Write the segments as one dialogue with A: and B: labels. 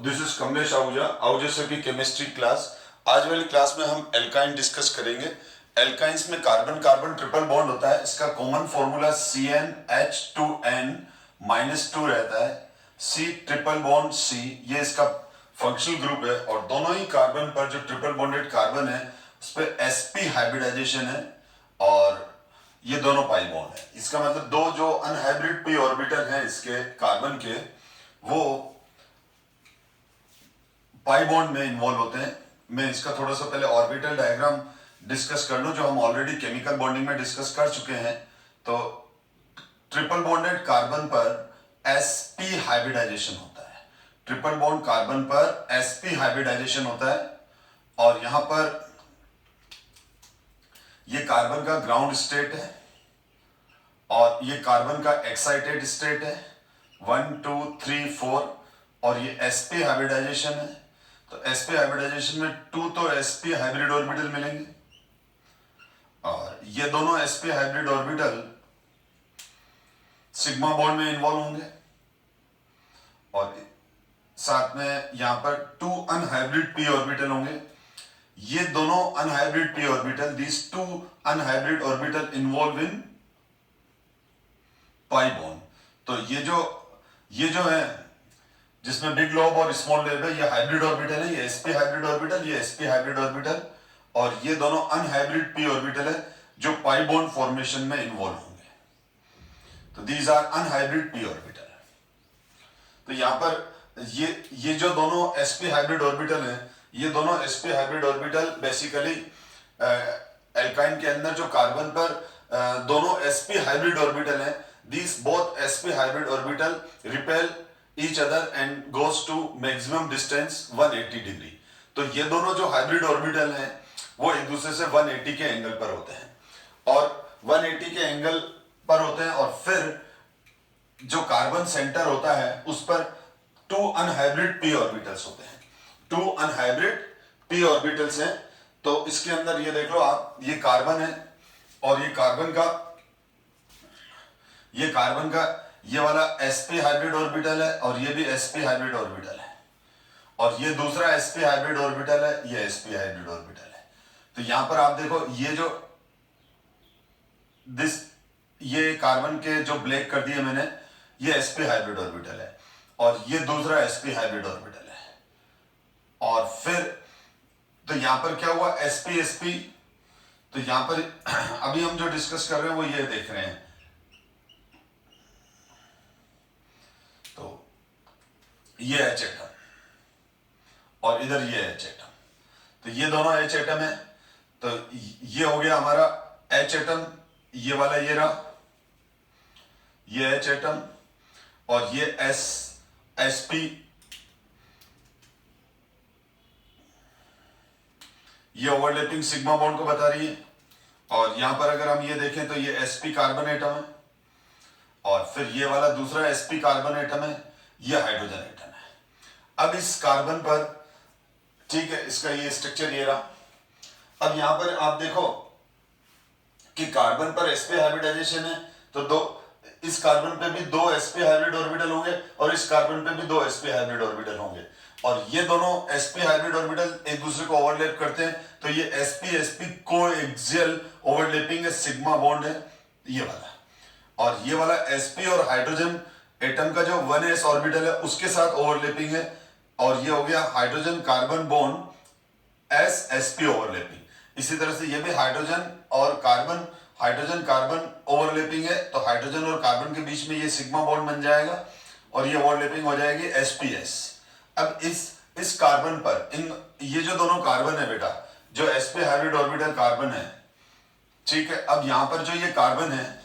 A: This is Kamlesh Ahuja, Ahuja sir की chemistry class. आज वाली क्लास में हम एल्काइन डिस्कस करेंगे। एल्काइंस में कार्बन कार्बन ट्रिपल बॉन्ड होता है। इसका कॉमन फॉर्मूला CnH2n-2 रहता है। C ट्रिपल बॉन्ड C, ये इसका फंक्शनल ग्रुप है। और दोनों ही कार्बन पर जो ट्रिपल बॉन्डेड कार्बन है उस पर sp हाइब्रिडाइजेशन है और ये दोनों पाई बॉन्ड है। इसका मतलब दो जो अनहाइब्रिड p ऑर्बिटल हैं इसके कार्बन के, वो पाई बॉन्ड में इन्वॉल्व होते हैं। मैं इसका थोड़ा सा पहले ऑर्बिटल डायग्राम डिस्कस कर लूं जो हम ऑलरेडी केमिकल बॉन्डिंग में डिस्कस कर चुके हैं। तो ट्रिपल बॉन्डेड कार्बन पर sp हाइब्रिडाइजेशन होता है। ट्रिपल बॉन्ड कार्बन पर sp हाइब्रिडाइजेशन होता है और यहां पर ये कार्बन का ग्राउंड स्टेट है और ये कार्बन का एक्साइटेड स्टेट है 1 2 3 4 और ये sp हाइब्रिडाइजेशन है। तो sp हाइब्रिडाइजेशन में 2 तो sp हाइब्रिड ऑर्बिटल मिलेंगे और ये दोनों sp hybrid orbital sigma bond में इन्वॉल्व होंगे और साथ में यहां पर 2 अनहाइब्रिड p ऑर्बिटल होंगे। ये दोनों unhybrid p orbital, these 2 unhybrid orbital involve in pi bond. तो ये जो है जिसमें बिग लोब और स्मॉल लोब है, ये हाइब्रिड ऑर्बिटल है। ये sp हाइब्रिड ऑर्बिटल, ये sp हाइब्रिड ऑर्बिटल और ये दोनों अनहाइब्रिड p ऑर्बिटल है जो पाई बॉन्ड फॉर्मेशन में इन्वॉल्व होंगे। तो these are unhybrid p orbital. तो यहां पर ये जो दोनों sp हाइब्रिड ऑर्बिटल हैं, ये दोनों sp hybrid orbital basically alkyne के अंदर जो कार्बन पर दोनों sp हाइब्रिड ऑर्बिटल हैं, these both sp hybrid orbital repel each other and goes to maximum distance 180 degree. तो ये दोनों जो हाइब्रिड ऑर्बिटल हैं वो एक दूसरे से 180 के एंगल पर होते हैं और 180 के एंगल पर होते हैं और फिर जो कार्बन सेंटर होता है उस पर 2 अनहाइब्रिड p ऑर्बिटल्स होते हैं। 2 अनहाइब्रिड p ऑर्बिटल्स हैं। तो इसके अंदर ये देख लो आप, ये कार्बन है और ये वाला sp हाइब्रिड ऑर्बिटल है और ये भी sp हाइब्रिड ऑर्बिटल है और ये दूसरा sp हाइब्रिड ऑर्बिटल है, ये sp हाइब्रिड ऑर्बिटल है। तो यहां पर आप देखो ये कार्बन के जो ब्लैक कर दिए मैंने, ये sp हाइब्रिड ऑर्बिटल है और ये दूसरा sp हाइब्रिड ऑर्बिटल है। और फिर तो यहां पर क्या हुआ, sp sp। तो यहां पर अभी हम जो डिस्कस कर रहे हैं वो ये देख रहे हैं। तो ये H एटम और इधर ये H एटम, तो ये दोनों H एटम है। तो ये हो गया हमारा H एटम, ये वाला ये रहा, ये H एटम और ये sp, ये ओवरलैपिंग सिग्मा बॉन्ड को बता रही है। और यहां पर अगर हम ये देखें तो ये sp कार्बन एटम है और फिर ये वाला दूसरा sp कार्बन एटम है, ये हाइड्रोजन एटम है। अब इस कार्बन पर, ठीक है, इसका ये स्ट्रक्चर ये रहा। अब यहां पर आप देखो कि कार्बन पर sp हाइब्रिडाइजेशन है तो इस कार्बन पे भी 2 sp हाइब्रिड ऑर्बिटल होंगे और इस कार्बन पे भी 2 sp हाइब्रिड ऑर्बिटल होंगे और ये दोनों sp हाइब्रिड ऑर्बिटल एक दूसरे को ओवरलैप करते हैं। तो ये sp sp कोएक्सियल ओवरलैपिंग है, सिग्मा बॉन्ड है ये वाला। और ये वाला sp और हाइड्रोजन एटम का जो 1s ऑर्बिटल है उसके साथ ओवरलैपिंग है और ये हो गया hydrogen carbon bond sp overlapping. इसी तरह से ये भी हाइड्रोजन कार्बन ओवरलैपिंग है तो हाइड्रोजन और कार्बन के बीच में ये सिग्मा बॉन्ड बन जाएगा और ये ओवरलैपिंग हो जाएगी sps। अब इस कार्बन पर ये जो दोनों कार्बन है बेटा, जो sp हाइब्रिड ऑर्बिटल कार्बन है, ठीक है। अब यहां पर जो ये कार्बन है,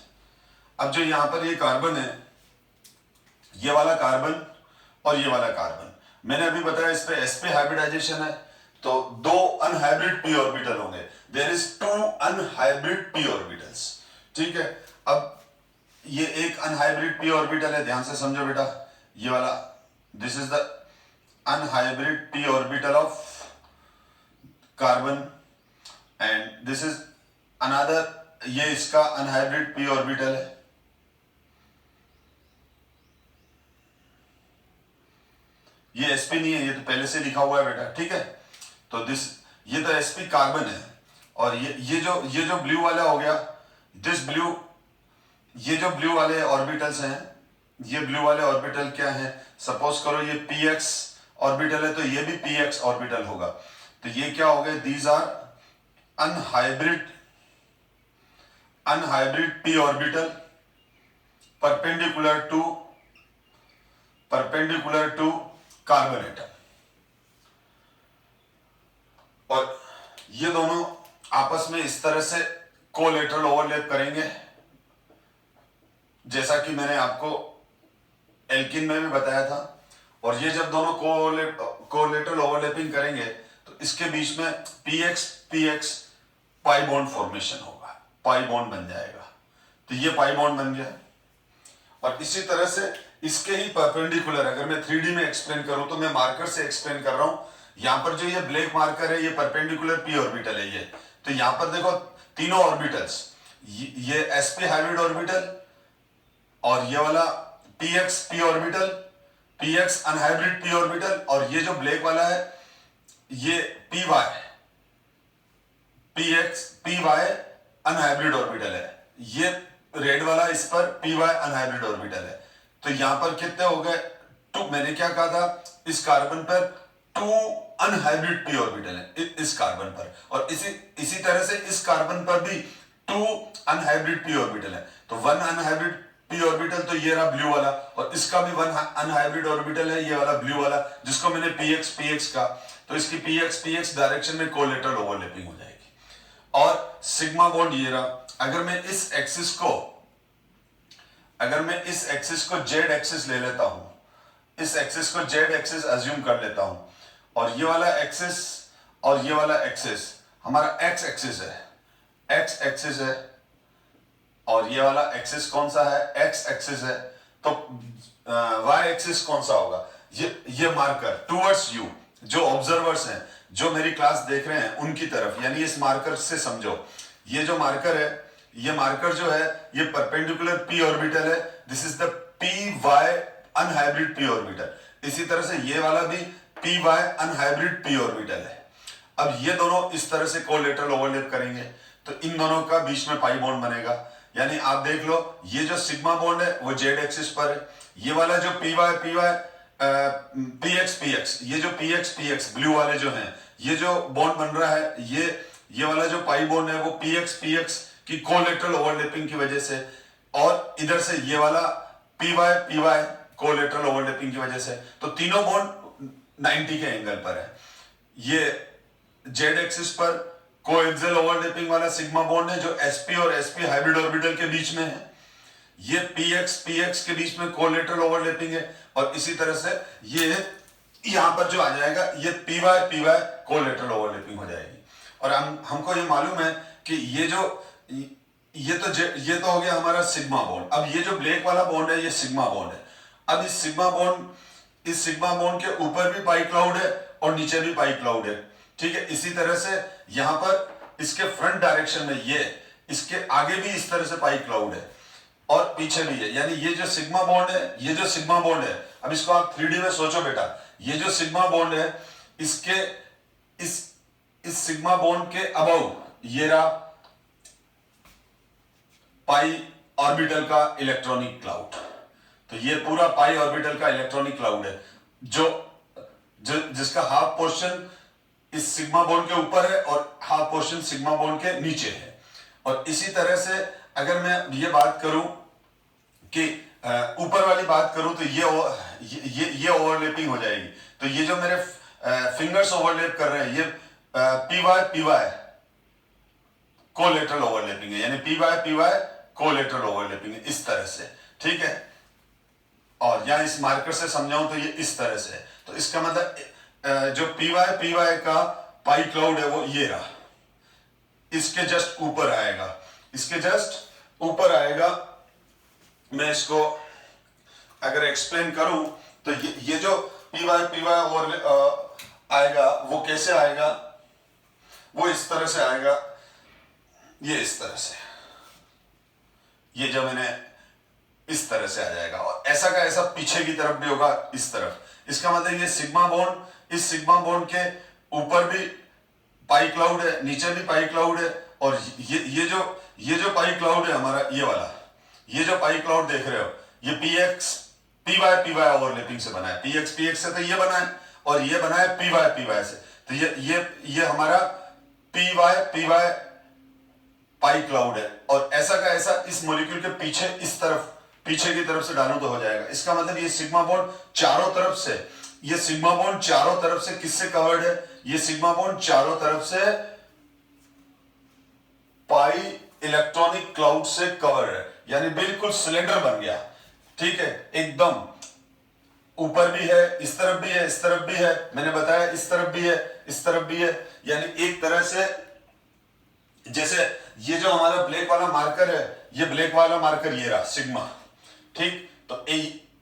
A: अब जो यहां पर ये कार्बन है, ये वाला कार्बन और ये वाला कार्बन, मैंने अभी बताया इस पे sp हाइब्रिडाइजेशन है तो 2 अनहाइब्रिड p ऑर्बिटल होंगे। There is 2 unhybrid p orbitals, ठीक है। अब ये एक अनहाइब्रिड p ऑर्बिटल है, ध्यान से समझो बेटा, ये वाला, this is the unhybrid p orbital of carbon and this is another, ये इसका अनहाइब्रिड p ऑर्बिटल है। ये sp नहीं है, ये तो पहले से लिखा हुआ है बेटा, ठीक है। तो ये तो sp कार्बन है, और ये जो ब्लू वाला हो गया, ये जो ब्लू वाले ऑर्बिटल्स हैं, ये ब्लू वाले ऑर्बिटल क्या हैं, सपोज करो ये px ऑर्बिटल है, तो ये भी px ऑर्बिटल होगा। तो ये क्या हो गए, these are unhybrid p orbital perpendicular to carbon atom. और ये दोनों आपस में इस तरह से कोलेटरल ओवरलैप करेंगे, जैसा कि मैंने आपको एल्किन में भी बताया था। और ये जब दोनों कोलेटरल ओवरलैपिंग करेंगे तो इसके बीच में px पाई बॉन्ड फॉर्मेशन होगा, पाई बॉन्ड बन जाएगा। तो ये पाई बॉन्ड बन गया। और इसी तरह से इसके ही परपेंडिकुलर, अगर मैं 3D में एक्सप्लेन करूं तो मैं मार्कर से एक्सप्लेन कर रहा हूं। यहां पर जो ये ब्लैक मार्कर है, ये परपेंडिकुलर p ऑर्बिटल है ये। तो यहां पर देखो तीनों ऑर्बिटल्स, ये sp हाइब्रिड ऑर्बिटल, और ये वाला px p orbital, px unhybrid p orbital, और ये जो ब्लैक वाला है ये py अनहाइब्रिड ऑर्बिटल है। ये रेड वाला इस पर py अनहाइब्रिड ऑर्बिटल है। तो यहां पर कितने हो गए, टू, मैंने क्या कहा था, इस कार्बन पर 2 अनहाइब्रिड p ऑर्बिटल है इस कार्बन पर, और इसी तरह से इस कार्बन पर भी 2 अनहाइब्रिड p ऑर्बिटल है। तो 1 अनहाइब्रिड p ऑर्बिटल तो ये रहा ब्लू वाला, और इसका भी 1 अनहाइब्रिड ऑर्बिटल है ये वाला ब्लू वाला, जिसको मैंने px का। तो इसकी px डायरेक्शन में कोलेटरल ओवरलैपिंग हो जाएगी। और सिग्मा बॉन्ड ये रहा। अगर मैं इस एक्सिस को जेड एक्सिस ले लेता हूं, इस एक्सिस को जेड एक्सिस अज्यूम कर लेता हूं, और ये वाला एक्सिस और ये वाला एक्सिस हमारा एक्स एक्सिस है, और ये वाला एक्सिस कौन सा है, एक्स एक्सिस है। तो वाई एक्सिस कौन सा होगा, ये मार्कर टुवर्ड्स यू, जो ऑब्जर्वर्स हैं, जो मेरी क्लास देख रहे हैं उनकी तरफ, यानी इस मार्कर से समझो, ये जो मार्कर है, ये मार्कर जो है ये परपेंडिकुलर p ऑर्बिटल है। This is the py unhybrid p orbital. इसी तरह से ये वाला भी py अनहाइब्रिड p ऑर्बिटल है। अब ये दोनों इस तरह से कोलेटरल ओवरलैप करेंगे, तो इन दोनों का बीच में पाई बॉन्ड बनेगा। यानी आप देख लो, ये जो सिग्मा बॉन्ड है वो जेड एक्सिस पर है, ये वाला जो px ये जो px ब्लू वाले जो हैं, ये जो बॉन्ड बन रहा है, ये वाला जो पाई बॉन्ड है वो px की कोलेटरल ओवरलैपिंग की वजह से, और इधर से ये वाला py कोलेटरल ओवरलैपिंग की वजह से। तो तीनों बॉन्ड 90 के एंगल पर है। ये जेड एक्सिस पर कोएक्सियल ओवरलैपिंग वाला सिग्मा बॉन्ड है जो sp और sp हाइब्रिड ऑर्बिटल के बीच में है। ये px के बीच में कोलेटरल ओवरलैपिंग है, और इसी तरह से ये यहां पर जो आ जाएगा ये py कोलेटरल ओवरलैपिंग हो जाएगी। और हमको ये मालूम है कि ये तो हो गया हमारा सिग्मा बॉन्ड। अब ये जो ब्लैक वाला बॉन्ड है ये सिग्मा बॉन्ड है। अब इस सिग्मा बॉन्ड के ऊपर भी पाई क्लाउड है और नीचे भी पाई क्लाउड है, ठीक है। इसी तरह से यहां पर इसके फ्रंट डायरेक्शन में इसके आगे भी इस तरह से पाई क्लाउड है, और पीछे भी है। यानी ये जो सिग्मा बॉन्ड है, अब इसको आप 3D में सोचो बेटा, ये जो सिग्मा बॉन्ड है, इसके इस सिग्मा बॉन्ड के अबव ये रहा पाई ऑर्बिटल का इलेक्ट्रॉनिक क्लाउड। तो ये पूरा पाई ऑर्बिटल का इलेक्ट्रॉनिक क्लाउड है, जिसका हाफ पोर्शन इस सिग्मा बॉन्ड के ऊपर है और हाफ पोर्शन सिग्मा बॉन्ड के नीचे है। और इसी तरह से अगर मैं ये बात करूं कि ऊपर वाली बात करूं, तो ये ओवरलैपिंग हो जाएगी। तो ये जो मेरे फिंगर्स ओवरलैप कर रहे हैं, ये py कोलेटरल ओवरलैपिंग है, यानी py कोलेटरल ओवरलैपिंग है इस तरह से, ठीक है। और यहां इस मार्कर से समझाऊं तो ये इस तरह से है। तो इसका मतलब जो py का पाई क्लाउड है वो ये रहा, इसके जस्ट ऊपर आएगा। मैं इसको अगर एक्सप्लेन करूं तो ये जो py और आएगा वो कैसे आएगा, वो इस तरह से आएगा, ये इस तरह से, ये जो मैंने इस तरह से आ जाएगा, और ऐसा का ऐसा पीछे की तरफ भी होगा इस तरफ। इसका मतलब ये सिग्मा बॉन्ड, इस सिग्मा बॉन्ड के ऊपर भी पाई क्लाउड है, नीचे भी पाई क्लाउड है, और ये जो पाई क्लाउड है हमारा, ये वाला, ये जो पाई क्लाउड देख रहे हो, ये पी वाई ओवरलैपिंग से बना है। पी एक्स से तो ये बना है, और ये बना है पी वाई से। तो ये हमारा पी वाई पाई क्लाउड है, और ऐसा का ऐसा इस मॉलिक्यूल के पीछे, इस तरफ, पीछे की तरफ से डालूं तो हो जाएगा। इसका मतलब ये सिग्मा बॉन्ड चारों तरफ से, ये सिग्मा बॉन्ड चारों तरफ से किससे कवर्ड है? ये सिग्मा बॉन्ड चारों तरफ से पाई इलेक्ट्रॉनिक क्लाउड से कवर है, यानी बिल्कुल सिलेंडर बन गया। ठीक है, एकदम ऊपर भी है, इस तरफ भी है, इस तरफ भी है, मैंने बताया इस तरफ भी है, इस तरफ भी है, यानी एक तरह से जैसे ये जो हमारा ब्लैक वाला मार्कर है, ये ब्लैक वाला मार्कर ये रहा सिग्मा। ठीक, तो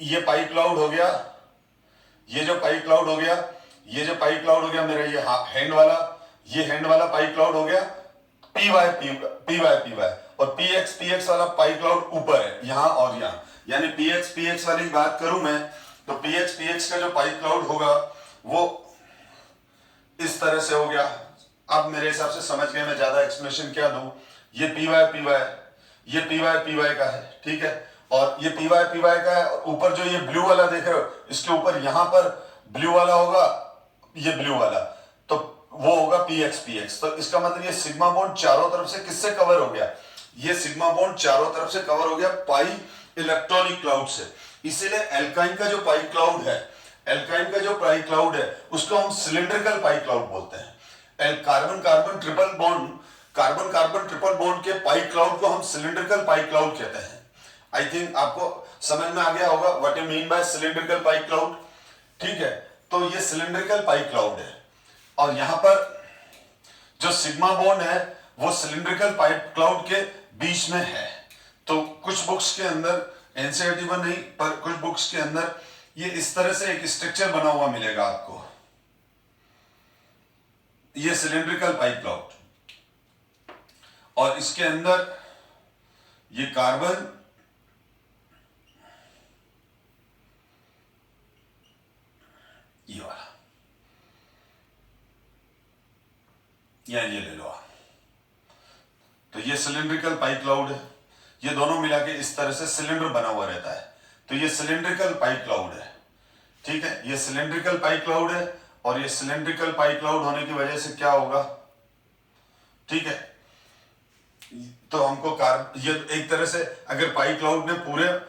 A: ये पाई क्लाउड हो गया, ये जो पाई क्लाउड हो गया, ये जो पाई क्लाउड हो गया मेरा, ये हैंड वाला, ये हैंड वाला पाई क्लाउड हो गया पी वाई, और पी एक्स वाला पाई क्लाउड ऊपर है, यहां और यहां, यानी पी एक्स वाली बात करूं मैं, तो पी एक्स का जो पाई क्लाउड होगा वो इस तरह से हो गया। अब मेरे हिसाब से समझ गए, मैं ज्यादा एक्सप्लेनेशन क्या दूं। ये पी वाई, ये पी वाई का है, ठीक है, और ये पी वाई का है, और ऊपर जो ये ब्लू वाला देख रहे हो, इसके ऊपर यहां पर ब्लू वाला होगा, ये ब्लू वाला, तो वो होगा पी एक्स। तो इसका मतलब ये सिग्मा बॉन्ड चारों तरफ से किससे कवर हो गया? ये सिग्मा बॉन्ड चारों तरफ से कवर हो गया पाई इलेक्ट्रॉनिक क्लाउड से। इसीलिए एल्काइन का जो पाई क्लाउड है, एल्काइन का जो पाई क्लाउड है, उसको हम सिलिंड्रिकल पाई क्लाउड बोलते हैं। कार्बन कार्बन ट्रिपल बॉन्ड के पाई क्लाउड को हम सिलिंड्रिकल पाई क्लाउड कहते हैं। आई थिंक आपको समझ में आ गया होगा what you mean by cylindrical pi cloud. ठीक है, तो ये सिलिंड्रिकल पाई क्लाउड है, और यहां पर जो सिग्मा बॉन्ड है वो सिलिंड्रिकल पाई क्लाउड के बीच में है। तो कुछ बुक्स के अंदर, एनसीईआरटी में नहीं पर कुछ बुक्स के अंदर ये इस तरह से एक स्ट्रक्चर बना हुआ मिलेगा आपको, ये सिलिंड्रिकल पाई क्लाउड, और इसके अंदर ये कार्बन, ये वाला, या ये ले लो आप, तो ये सिलिंड्रिकल पाई क्लाउड है। ये दोनों मिला के इस तरह से सिलेंडर बना हुआ रहता है, तो ये सिलिंड्रिकल पाई क्लाउड है। ठीक है, ये सिलिंड्रिकल पाई क्लाउड है, और ये सिलिंड्रिकल पाई क्लाउड होने की वजह से क्या होगा? ठीक है, तो हमको ये एक तरह से अगर पाई क्लाउड ने पूरे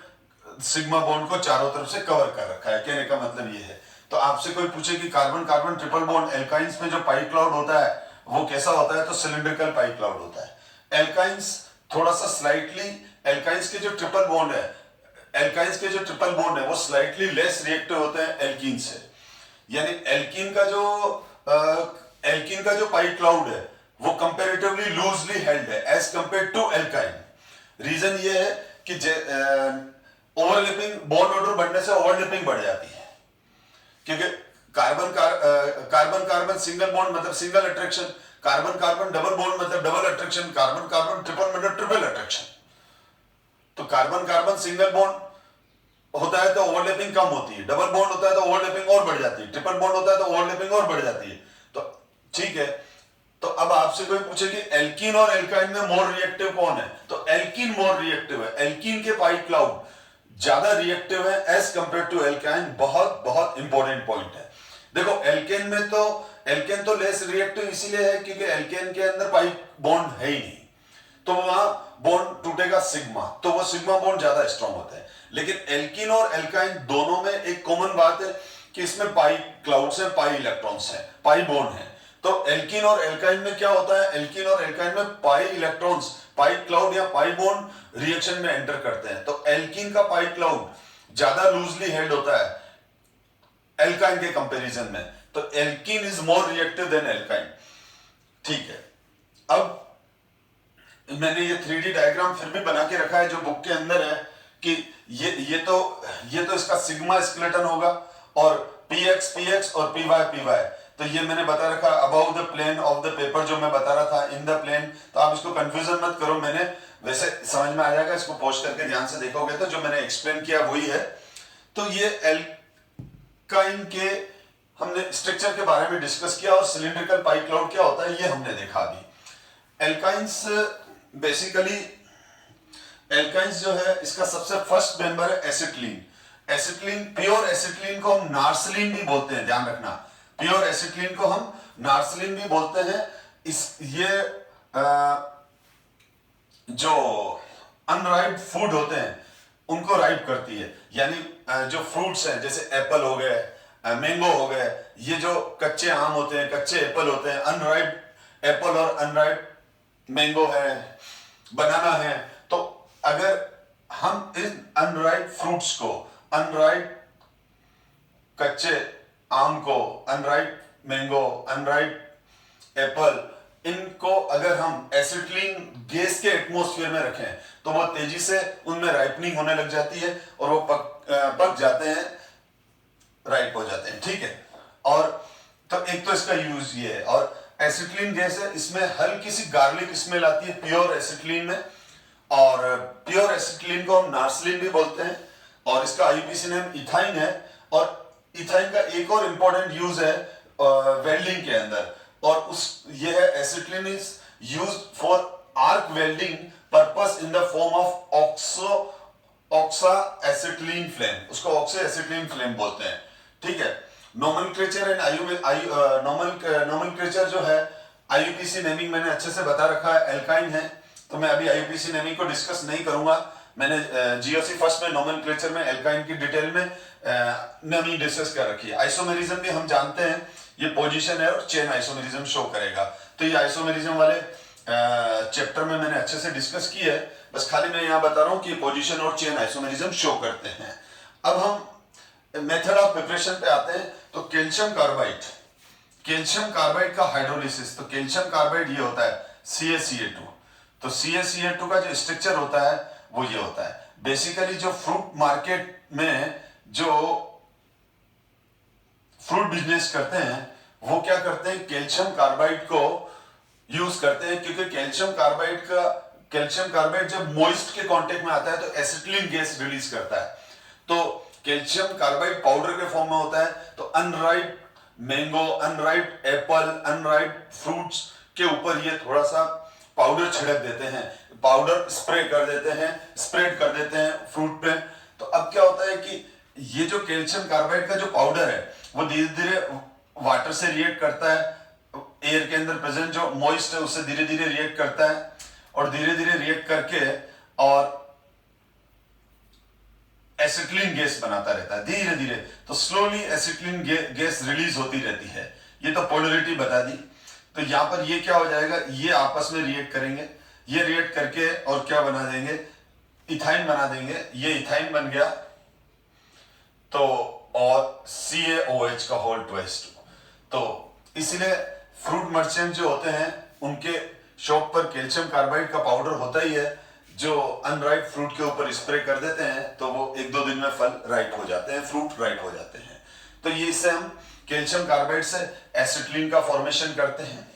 A: सिग्मा बॉन्ड को चारों तरफ से कवर कर रखा है, कहने का मतलब ये है। तो आपसे कोई पूछे कि carbon carbon triple bond alkynes में जो पाई क्लाउड होता है वो कैसा होता है, तो सिलिंड्रिकल पाई क्लाउड होता है। एल्काइंस थोड़ा सा स्लाइटली, एल्काइंस के जो ट्रिपल बॉन्ड है वो स्लाइटली लेस रिएक्टिव होते हैं एल्कीन से, यानी एल्कीन का जो पाई क्लाउड है वो कंपैरेटिवली लूजली हेल्ड है as compare to alkyne. Reason ये है कि ओवरलैपिंग बॉन्ड ऑर्डर बढ़ने से ओवरलैपिंग बढ़ जाती है, क्योंकि कार्बन कार्बन सिंगल बॉन्ड मतलब single attraction, carbon carbon double bond मतलब double attraction, carbon carbon triple मतलब ट्रिपल अट्रैक्शन। तो कार्बन कार्बन सिंगल बॉन्ड होता है तो ओवरलैपिंग कम होती है, डबल बॉन्ड होता है तो ओवरलैपिंग और बढ़ जाती है, ट्रिपल बॉन्ड होता है तो ओवरलैपिंग और बढ़ जाती है। तो ठीक है, तो अब आपसे कोई पूछे कि एल्कीन और एल्काइन में मोर रिएक्टिव कौन है, तो एल्कीन मोर रिएक्टिव है। एल्कीन के पाई क्लाउड ज्यादा रिएक्टिव है एज कंपेयर टू एल्काइन। बहुत बहुत इंपॉर्टेंट पॉइंट है। देखो एल्केन तो लेस रिएक्टिव इसीलिए है क्योंकि एल्केन के अंदर पाई बॉन्ड है ही नहीं, तो वहां बॉन्ड टूटेगा सिग्मा, तो वो सिग्मा बॉन्ड ज्यादा स्ट्रॉन्ग होता है। लेकिन एल्कीन और एल्काइन दोनों में एक कॉमन बात है कि इसमें पाई क्लाउड्स है, पाई इलेक्ट्रॉन्स है, पाई बॉन्ड है। तो एल्कीन और एल्काइन में क्या होता है, एल्कीन और एल्काइन में पाई इलेक्ट्रॉन्स, पाई क्लाउड या पाई बॉन्ड रिएक्शन में एंटर करते हैं। तो एल्कीन का पाई क्लाउड ज्यादा लूजली हेल्ड होता है एल्काइन के कंपैरिजन में, तो alkene is more reactive than alkyne. ठीक है, अब मैंने ये 3D डायग्राम फिर भी बना के रखा है जो बुक के अंदर है कि ये तो इसका सिग्मा स्केलेटन होगा और px और py। तो ये मैंने बता रखा about the plane of the paper, जो मैं बता रहा था इन द प्लेन। तो आप इसको कंफ्यूजन मत करो, मैंने वैसे समझ में आ जाएगा, इसको पॉज करके ध्यान से देखोगे तो जो मैंने एक्सप्लेन किया वही है। तो ये एल्काइन के हमने स्ट्रक्चर के बारे में डिस्कस किया और सिलिंड्रिकल पाई क्लाउड क्या होता है ये हमने देखा अभी। एल्काइंस बेसिकली, एल्काइंस जो है इसका सबसे फर्स्ट मेंबर है एसिटिलीन। एसिटिलीन, प्योर एसिटिलीन को हम नार्सलीन भी बोलते हैं, ध्यान रखना, प्योर एसिटिलीन को हम नार्सलीन भी बोलते हैं। जो अनराइप्ड फूड होते हैं उनको राइप करती है, यानी जो फ्रूट्स हैं जैसे एप्पल हो गए, मैंगो हो गए, ये जो कच्चे आम होते हैं, कच्चे एप्पल होते हैं, अनराइप्ड एप्पल और अनराइप्ड मैंगो है, बनाना है, तो अगर हम इन अनराइप्ड फ्रूट्स को, अनराइप्ड कच्चे आम को, अनराइप्ड मैंगो, अनराइप्ड एप्पल, इनको अगर हम एसिटिलीन गैस के एटमॉस्फेयर में रखें तो वो तेजी से उनमें राइपनिंग होने लग जाती है और वो पक जाते हैं, राइप हो जाते हैं, ठीक है। और तो एक तो इसका यूज ये है, और एसिटिलीन गैस है, इसमें हल्की सी गार्लिक स्मेल आती है प्योर एसिटिलीन में, और प्योर एसिटिलीन को हम नार्सलीन भी बोलते हैं, और इसका आईयूपीएसी नेम इथाइन है। और इथाइन का एक और इंपॉर्टेंट यूज है वेल्डिंग के अंदर, और ये है acetylene is used for arc welding purpose in the form of oxyacetylene flame, उसको ऑक्सा एसिटिलीन फ्लेम बोलते हैं, ठीक है। नोमेनक्लेचर एंड नोमेनक्लेचर जो है आईयूपीएसी नेमिंग मैंने अच्छे से बता रखा है, एल्काइन है, तो मैं अभी आईयूपीएसी नेमिंग को डिस्कस नहीं करूंगा। मैंने जीओसी फर्स्ट में नोमेनक्लेचर में एल्काइन की डिटेल में नेमिंग डिस्कस कर रखी है। आइसोमेरिज्म भी हम जानते हैं, ये पोजीशन है और चेन आइसोमेरिज्म शो करेगा, तो ये आइसोमेरिज्म वाले चैप्टर में मैंने अच्छे से डिस्कस की है, बस खाली मैं यहाँ बता रहा हूँ कि पोजीशन और चेन आइसोमेरिज्म शो करते हैं। अब हम मेथड ऑफ प्रिपरेशन पे आते हैं, तो कैल्शियम कार्बाइड का हाइड्रोलिसिस, तो कैल्शियम कार्बाइड ये होता है CaCa2, तो CaCa2 का जो स्ट्रक्चर होता है वो ये होता है। बेसिकली जो फ्रूट मार्केट में जो फ्रूट बिजनेस करते हैं वो क्या करते हैं, कैल्शियम कार्बाइड को यूज करते हैं, क्योंकि कैल्शियम कार्बाइड जब मॉइस्ट के कांटेक्ट में आता है तो एसिटिलीन गैस रिलीज करता है, तो कैल्शियम कार्बाइड पाउडर के फॉर्म में होता है, तो unripe mango, unripe Apple, unripe fruits के ऊपर ये थोड़ा सा पाउडर छिड़क देते हैं, पाउडर स्प्रेड कर देते हैं फ्रूट पे। तो अब क्या होता है कि ये जो कैल्शियम कार्बाइड का जो पाउडर है वो धीरे धीरे वाटर से रिएक्ट करता है, एयर के अंदर प्रेजेंट जो मॉइस्ट है उससे धीरे धीरे रिएक्ट करता है, और धीरे धीरे रिएक्ट करके और एसिटिलीन गैस बनाता रहता है धीरे धीरे, तो स्लोली एसिटिलीन गैस रिलीज होती रहती है। ये तो पोलरिटी बता दी। तो यहां पर ये क्या हो जाएगा, ये आपस में रिएक्ट करेंगे, ये रिएक्ट करके और क्या बना देंगे, इथाइन बना देंगे, ये इथाइन बन गया, तो और CaOH का होल 2s2। तो इसीलिए फ्रूट मर्चेंट जो होते हैं उनके शॉप पर कैल्शियम कार्बाइड का पाउडर होता ही है, जो अनराइप फ्रूट के ऊपर स्प्रे कर देते हैं तो वो 1-2 दिन में फल राइप हो जाते हैं, फ्रूट राइप हो जाते हैं। तो ये इससे हम कैल्शियम कार्बाइड से एसिटिलीन का फॉर्मेशन करते हैं।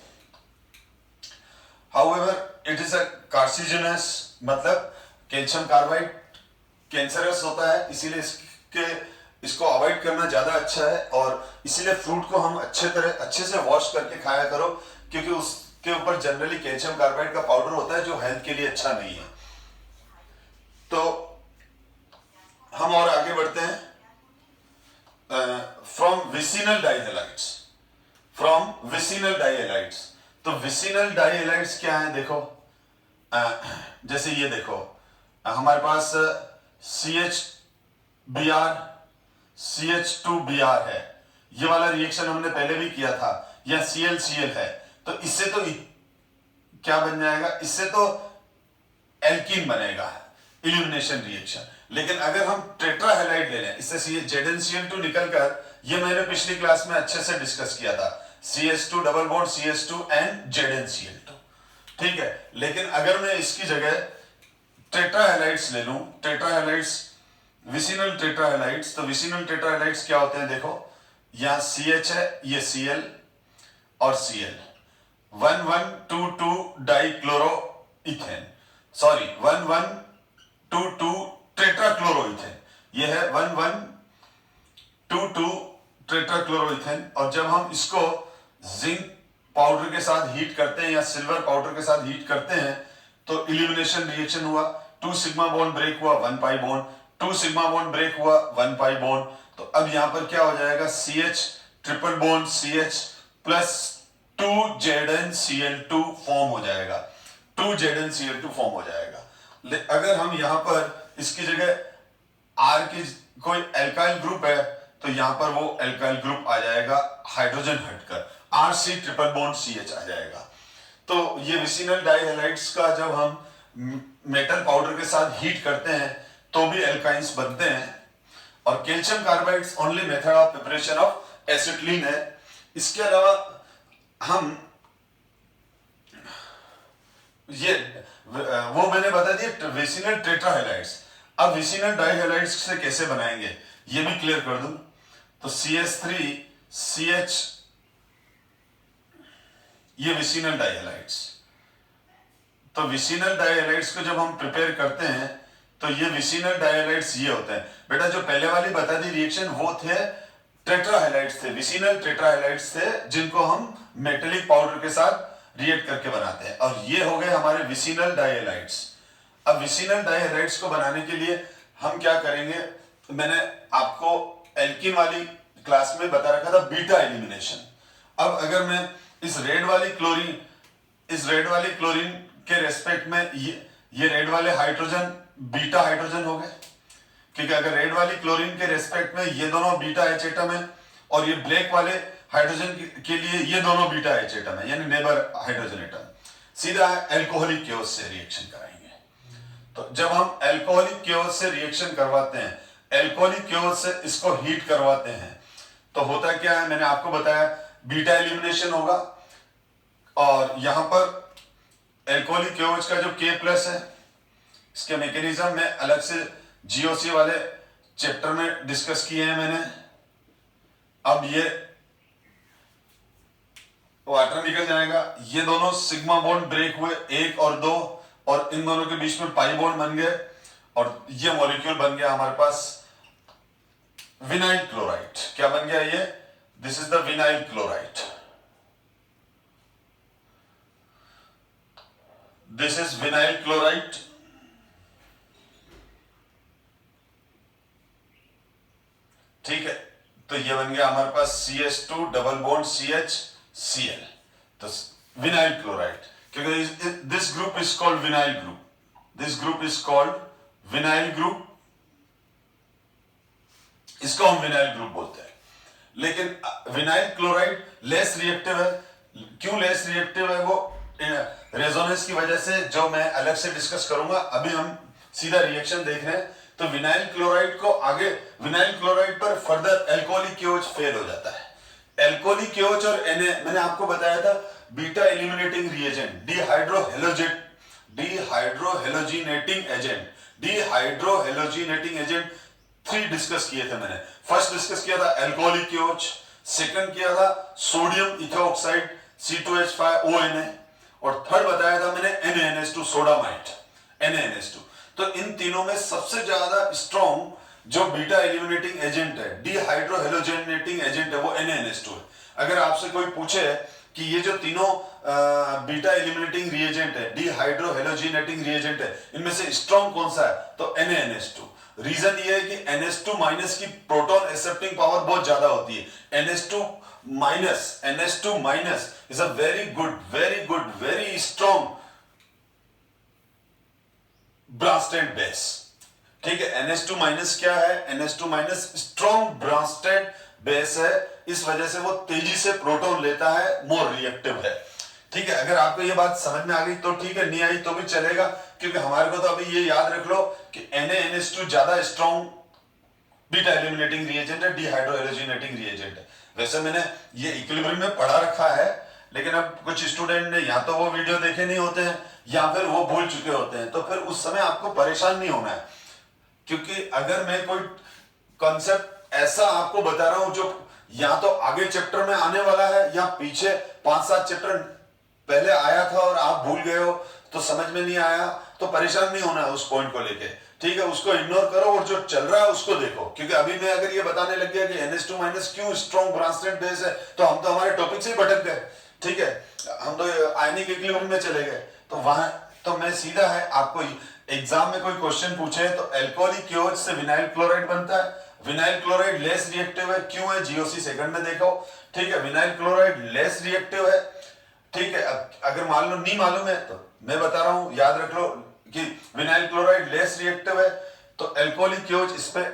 A: हाउएवर इट इज अ कार्सिनोजेनस, मतलब कैल्शियम कार्बाइड कैंसरस होता है, इसीलिए इसको अवॉइड करना ज्यादा अच्छा है, और इसीलिए फ्रूट को हम अच्छे से वॉश करके खाया करो, क्योंकि उसके ऊपर जनरली कैल्शियम कार्बाइड का पाउडर होता है जो हेल्थ के लिए अच्छा नहीं है। तो हम और आगे बढ़ते हैं, फ्रॉम विसिनल डाइहैलाइड्स। तो विसिनल डाइहैलाइड्स क्या है, देखो जैसे ये देखो हमारे पास CH2Br है, ये वाला रिएक्शन हमने पहले भी किया था, या ClCl है, तो इससे तो क्या बन जाएगा, इससे तो एल्कीन बनेगा, इल्यूमिनेशन रिएक्शन। लेकिन अगर हम टेट्राहैलाइड ले लें, इससे ZnCl2 निकलकर, ये मैंने पिछली क्लास में अच्छे से डिस्कस किया था, CH2 double bond CH2 and ZnCl2, ठीक है। लेकिन अगर मैं इसकी जगह टेट्राहैलाइड्स ले लूं, विसिनल टेट्राहैलाइड्स, तो विसिनल टेट्राहैलाइड्स क्या होते हैं, देखो यहां CH है, ये Cl और Cl, 1,1,2,2 डाइक्लोरोइथेन, सॉरी 1,1,2,2 टेट्राक्लोरोइथेन, ये है 1,1,2,2 टेट्राक्लोरोइथेन, और जब हम इसको जिंक पाउडर के साथ हीट करते हैं या सिल्वर पाउडर के साथ हीट करते हैं तो इल्यूमिनेशन रिएक्शन हुआ, 2 सिग्मा बॉन्ड ब्रेक हुआ, 1 pi bond, 2 sigma bond break हुआ, 1 पाई बॉन्ड। तो अब यहां पर क्या हो जाएगा, CH triple bond CH plus 2ZnCl2 form हो जाएगा, 2ZnCl2 फॉर्म हो जाएगा। अगर हम यहां पर इसकी जगह R की कोई एल्काइल ग्रुप है तो यहां पर वो एल्काइल ग्रुप आ जाएगा हाइड्रोजन हटकर, RC ट्रिपल बॉन्ड CH आ जाएगा। तो ये विसिनल डाइहैलाइड्स का जब हम मेटल पाउडर के साथ हीट करते हैं तो भी एल्काइंस बनते हैं। और calcium carbides only method of preparation of acetylene है। इसके अलावा हम ये वो मैंने बता दिया विसिनल टेट्राहैलाइड्स। अब विसिनल डाइहैलाइड्स से कैसे बनाएंगे ये भी क्लियर कर दूं। तो CH3CH ये विसिनल डाइहैलाइड्स। तो विसिनल डाइहैलाइड्स को जब हम प्रिपेयर करते हैं तो ये विसिनल डाइहैलाइड्स ये होते हैं। बेटा जो पहले वाली बता दी रिएक्शन वो थे टेट्राहैलाइड्स थे, विसिनल टेट्राहैलाइड्स थे जिनको हम मेटेलिक पाउडर के साथ रिएक्ट करके बनाते हैं। और ये हो गए हमारे विसिनल डाइहैलाइड्स। अब विसिनल डाइहैलाइड्स को बनाने के लिए हम क्या करेंगे, मैंने आपको एल्कीन वाली क्लास में बता रखा था बीटा एलिमिनेशन। अब अगर मैं इस रेड वाली क्लोरीन के रेस्पेक्ट में ये रेड वाले हाइड्रोजन बीटा हाइड्रोजन हो गए, क्योंकि अगर रेड वाली क्लोरीन के रेस्पेक्ट में ये दोनों बीटा H एटम है और ये ब्लैक वाले हाइड्रोजन के लिए ये दोनों बीटा H एटम है, यानी नेबर हाइड्रोजन एटम। सीधा एल्कोहलिक केओस से रिएक्शन कराएंगे। तो जब हम एल्कोहलिक केओस से रिएक्शन करवाते हैं, एल्कोहलिक केओस से इसको हीट करवाते हैं तो होता क्या है, मैंने आपको बताया बीटा एलिमिनेशन होगा। और यहां पर एल्कोहलिक केओस का जो K+ है इसके मैकेनिज्म में अलग से GOC वाले चैप्टर में डिस्कस किए हैं मैंने। अब ये वाटर निकल जाएगा, ये दोनों सिग्मा बॉन्ड ब्रेक हुए 1 और 2 और इन दोनों के बीच में पाई बॉन्ड बन गए और ये मॉलिक्यूल बन गया हमारे पास विनाइल क्लोराइड। क्या बन गया ये, this is the vinyl chloride, this is vinyl chloride. ठीक है, तो ये बन गया हमारे पास CH2 डबल बॉन्ड CH तो विनाइल क्लोराइड, क्योंकि this group is called vinyl group, this group is called vinyl group, इसको हम विनाइल ग्रुप बोलते हैं। लेकिन विनाइल क्लोराइड लेस रिएक्टिव है। क्यों लेस रिएक्टिव है, वो रेजोनेंस की वजह से, जो मैं अलग से डिस्कस करूंगा। अभी हम सीधा रिएक्शन देख रहे हैं। तो विनाइल क्लोराइड को आगे, विनाइल क्लोराइड पर फर्दर एल्कोहलिक केओएच फेल हो जाता है। एल्कोहलिक केओएच और Na मैंने आपको बताया था beta eliminating reagent, dehydrohalogenating agent 3 discuss किए थे मैंने। फर्स्ट डिस्कस किया था एल्कोहलिक केओएच, सेकंड किया था सोडियम इथोऑक्साइड C2H5ONa और थर्ड बताया था मैंने NaNH2 सोडामाइट, NaNH2। तो इन तीनों में सबसे ज्यादा स्ट्रॉन्ग जो बीटा एलिमिनेटिंग एजेंट है, डिहाइड्रोहेलोजिनेटिंग एजेंट है, वो NaNH2 है। अगर आपसे कोई पूछे कि ये जो तीनों बीटा एलिमिनेटिंग रिएजेंट है, डिहाइड्रोहेलोजिनेटिंग रिएजेंट है, इनमें से स्ट्रॉन्ग कौन सा है, तो NaNH2। रीजन ये है कि NH2- की प्रोटॉन एक्सेप्टिंग पावर बहुत ज्यादा होती है। NH2- is a very good very strong Bronsted base. ठीक है, NH2- क्या है, NH2- स्ट्रॉन्ग ब्रांस्टेड बेस है, इस वजह से वो तेजी से प्रोटॉन लेता है, मोर रिएक्टिव है। ठीक है, अगर आपको ये बात समझ में आ गई तो ठीक है, नहीं आई तो भी चलेगा, क्योंकि हमारे को तो अभी ये याद रख लो कि NaNH2 ज्यादा स्ट्रॉन्ग बीटा एलिमिनेटिंग रिएजेंट है, डिहाइड्रोहेलोजिनेटिंग रिएजेंट है। वैसे मैंने ये इक्विलिब्रियम में पढ़ा रखा है, लेकिन अब कुछ स्टूडेंट ने या तो वो वीडियो देखे नहीं होते हैं या फिर वो भूल चुके होते हैं, तो फिर उस समय आपको परेशान नहीं होना है। क्योंकि अगर मैं कोई कॉन्सेप्ट ऐसा आपको बता रहा हूं जो या तो आगे चैप्टर में आने वाला है या पीछे 5-7 चैप्टर पहले आया था और आप भूल गए हो, तो समझ में नहीं आया, तो परेशान नहीं होना है उस पॉइंट को लेके। ठीक है, उसको इग्नोर करो और जो चल रहा है उसको देखो, क्योंकि अभी मैं अगर ये बताने लग गया कि NH2 माइनस क्यों स्ट्रॉन्ग ब्रांसलेट बेस है, तो हम तो हमारे टॉपिक से ही भटक गए। ठीक है, हम तो आयनिक इक्विलिब्रियम में चले गए। तो वहां तो मैं सीधा है, आपको एग्जाम में कोई क्वेश्चन पूछे तो अल्कोहलिक क्योज से विनाइल क्लोराइड बनता है, विनाइल क्लोराइड लेस रिएक्टिव है, क्यों है GOC सेकंड में देखो। ठीक है, विनाइल क्लोराइड लेस रिएक्टिव है। ठीक है, अगर मान लो नहीं मालूम है तो मैं बता रहा हूं, याद रख लो कि विनाइल क्लोराइड लेस रिएक्टिव है, तो अल्कोहलिक क्योज इस पे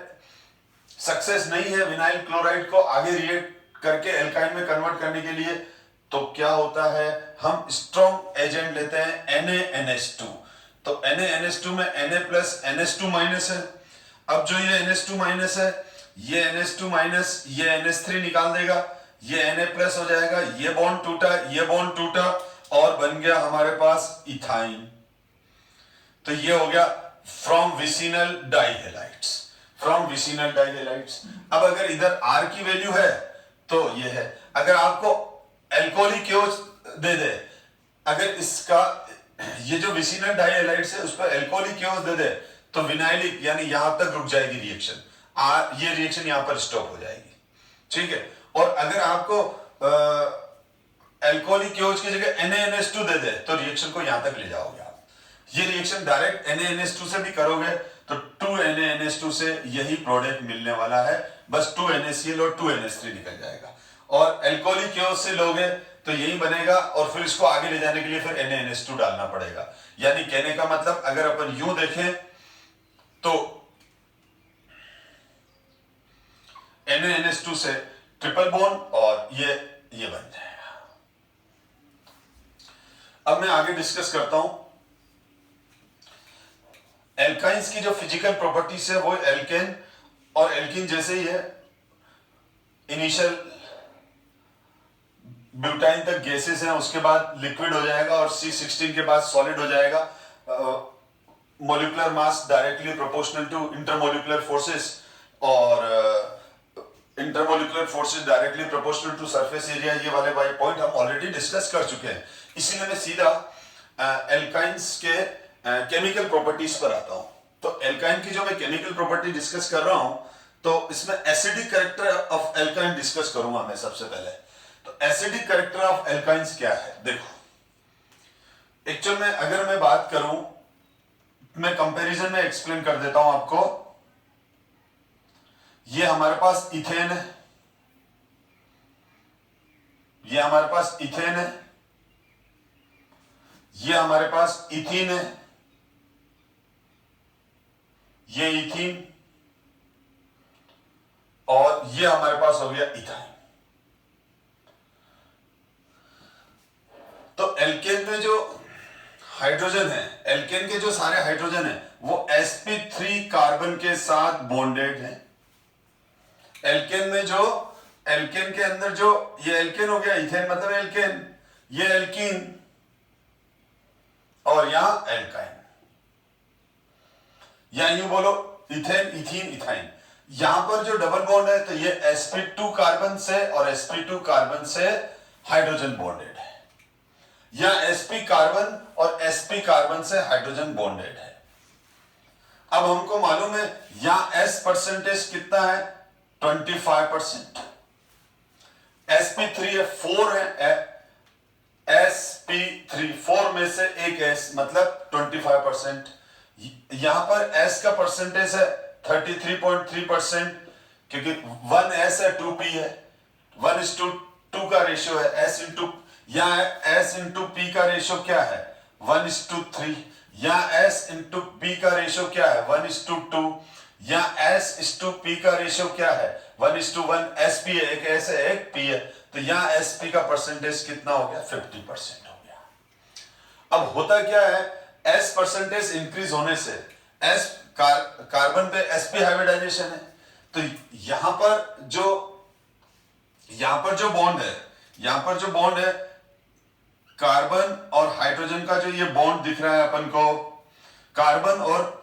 A: सक्सेस नहीं है विनाइल क्लोराइड को आगे रिएक्ट करके एल्काइन में कन्वर्ट करने के लिए। तो क्या होता है, हम स्ट्रॉन्ग एजेंट लेते हैं NaNH2। तो NaNH2 में Na प्लस NH2 माइनस है। अब जो ये NH2 माइनस है, ये NH2 माइनस ये NH3 निकाल देगा, ये Na प्लस हो जाएगा, ये बॉन्ड टूटा, ये बॉन्ड टूटा और बन गया हमारे पास इथाइन। तो ये हो गया from vicinal dihalides, from vicinal dihalides. अब अगर इधर R की वैल्यू है तो ये है, अगर आपको अल्कोहलिक क्योज दे दे, अगर इसका ये जो विसिनल डाइहेलाइड्स है उस पर अल्कोहलिक क्योज दे दे तो विनाइलिक यानी यहां तक रुक जाएगी रिएक्शन, ये रिएक्शन यहां पर स्टॉप हो जाएगी। ठीक है, और अगर आपको अल्कोहलिक क्योज की जगह NaNH2 दे दे तो रिएक्शन को यहां तक ले जाओगे आप। ये रिएक्शन डायरेक्ट NaNH2 से भी करोगे तो 2NaNH2 से यही प्रोडक्ट मिलने वाला है, बस 2NaCl और 2NH3 निकल जाएगा। और अल्कोहलिक क्योज से लोगे तो यही बनेगा, और फिर इसको आगे ले जाने के लिए फिर NaNH2 डालना पड़ेगा। यानी कहने का मतलब अगर अपन यूं देखें तो NaNH2 से ट्रिपल बॉन्ड और ये बन जाएगा। अब मैं आगे डिस्कस करता हूं एल्काइंस की जो फिजिकल प्रॉपर्टीज है, वो एल्केन और एल्कीन जैसे ही है। इनिशियल ब्यूटाइन तक गैसेस हैं, उसके बाद लिक्विड हो जाएगा और C16 के बाद सॉलिड हो जाएगा। Molecular mass directly proportional to intermolecular forces, और intermolecular forces directly proportional to surface area. ये वाले पॉइंट हम ऑलरेडी डिस्कस कर चुके हैं, इसीलिए मैं सीधा एल्काइंस के केमिकल प्रॉपर्टीज पर आता हूं। तो एल्काइन की जो मैं केमिकल प्रॉपर्टी डिस्कस कर रहा हूं, तो इसमें acidic character of alkyne discuss करूंगा मैं सबसे पहले। तो एसिडिक कैरेक्टर ऑफ एल्काइंस क्या है, देखो एक्चुअल में अगर मैं बात करूं, मैं कंपैरिजन में एक्सप्लेन कर देता हूं आपको। ये हमारे पास इथेन है, ये हमारे पास इथेन है, ये हमारे पास इथीन है, ये इथीन, और ये हमारे पास हो गया इथाइन। तो एल्केन में जो हाइड्रोजन है, एल्केन के जो सारे हाइड्रोजन है वो sp3 कार्बन के साथ बॉन्डेड है। एल्केन में जो, एल्केन के अंदर जो ये एल्केन हो गया, इथेन मतलब एल्केन, ये एल्कीन, और यहां एल्काइन, या यूं बोलो इथेन, इथीन, इथाइन। यहां पर जो डबल बॉन्ड है तो ये sp2 कार्बन से और sp2 कार्बन से हाइड्रोजन बॉन्डेड है, या sp कार्बन और sp कार्बन से हाइड्रोजन बॉन्डेड है। अब हमको मालूम है यहां s परसेंटेज कितना है, 25%। sp3 है 4 है, sp3 4 में से एक s मतलब 25%। यहां पर s का परसेंटेज है 33.3%, क्योंकि 1s है 2p है, 1:2 का रेशियो है, s इंटू, यहां s इंटू p का रेशियो क्या है 1:3, यहां s इंटू p का रेशियो क्या है 1:2, यहां s इंटू p का रेशियो क्या है 1:1, sp है, एक s है एक p है, तो यहां sp का परसेंटेज कितना हो गया 50% हो गया। अब होता क्या है, s परसेंटेज इंक्रीज होने से s कार्बन पे sp हाइब्रिडाइजेशन है, तो यहां पर जो बॉन्ड है, यहां पर जो बॉन्ड है कार्बन और हाइड्रोजन का, जो ये बॉन्ड दिख रहा है अपन को, कार्बन और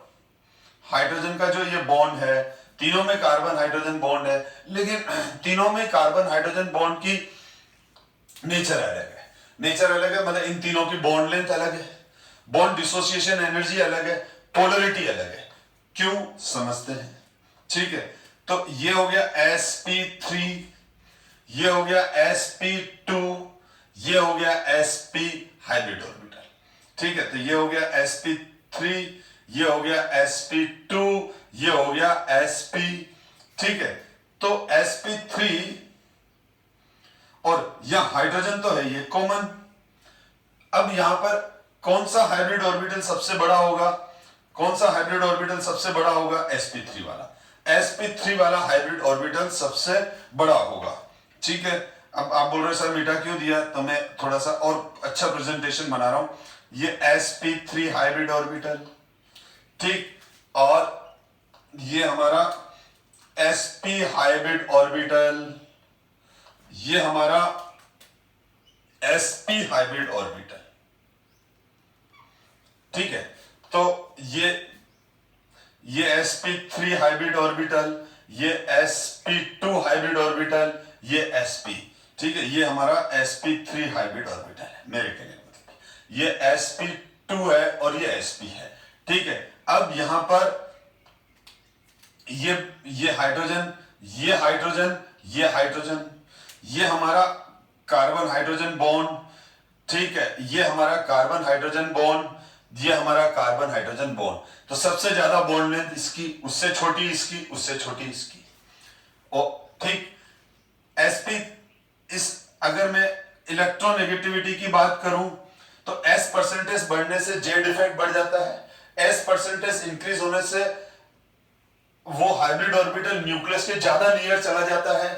A: हाइड्रोजन का जो ये बॉन्ड है, तीनों में कार्बन हाइड्रोजन बॉन्ड है, लेकिन तीनों में कार्बन हाइड्रोजन बॉन्ड की नेचर अलग है। नेचर अलग है मतलब इन तीनों की बॉन्ड लेंथ अलग है, बॉन्ड डिसोसिएशन एनर्जी अलग है, पोलरिटी अलग है। क्यों समझते हैं। ठीक है, तो ये हो गया sp3, ये हो गया sp2, ये हो गया sp हाइब्रिड ऑर्बिटल। ठीक है, तो ये हो गया sp3, ये हो गया sp2, ये हो गया sp। ठीक है, तो sp3 और यहां हाइड्रोजन तो है ये कॉमन। अब यहां पर कौन सा हाइब्रिड ऑर्बिटल सबसे बड़ा होगा, कौन सा हाइब्रिड ऑर्बिटल सबसे बड़ा होगा, sp3 वाला। sp3 वाला हाइब्रिड ऑर्बिटल सबसे बड़ा होगा। ठीक है, अब आप बोल रहे हो सर मीठा क्यों दिया, तो मैं थोड़ा सा और अच्छा प्रेजेंटेशन बना रहा हूं। ये sp3 हाइब्रिड ऑर्बिटल, ठीक, और ये हमारा sp हाइब्रिड ऑर्बिटल, ये हमारा sp हाइब्रिड ऑर्बिटल। ठीक है, तो ये sp3 हाइब्रिड ऑर्बिटल, ये sp2 हाइब्रिड ऑर्बिटल, ये sp। ठीक है, ये हमारा sp3 हाइब्रिड ऑर्बिटल है मेरे कहने का मतलब, ये sp2 है और ये sp है। ठीक है, अब यहां पर ये हाइड्रोजन, ये हाइड्रोजन, ये हाइड्रोजन, ये हमारा कार्बन हाइड्रोजन बॉन्ड। ठीक है, ये हमारा कार्बन हाइड्रोजन बॉन्ड, ये हमारा कार्बन हाइड्रोजन बॉन्ड। तो सबसे ज्यादा बॉन्ड लेंथ इसकी, उससे छोटी इसकी, उससे छोटी इसकी। और ठीक, sp इस अगर मैं इलेक्ट्रोनेगेटिविटी की बात करूं तो s परसेंटेज बढ़ने से z इफेक्ट बढ़ जाता है, s परसेंटेज इंक्रीज होने से वो हाइब्रिड ऑर्बिटल न्यूक्लियस के ज्यादा नियर चला जाता है।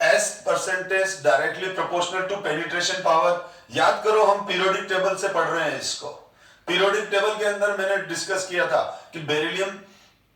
A: s percentage directly proportional to penetration power. याद करो, हम पीरियोडिक टेबल से पढ़ रहे हैं इसको। पीरियोडिक टेबल के अंदर मैंने डिस्कस किया था कि बेरिलियम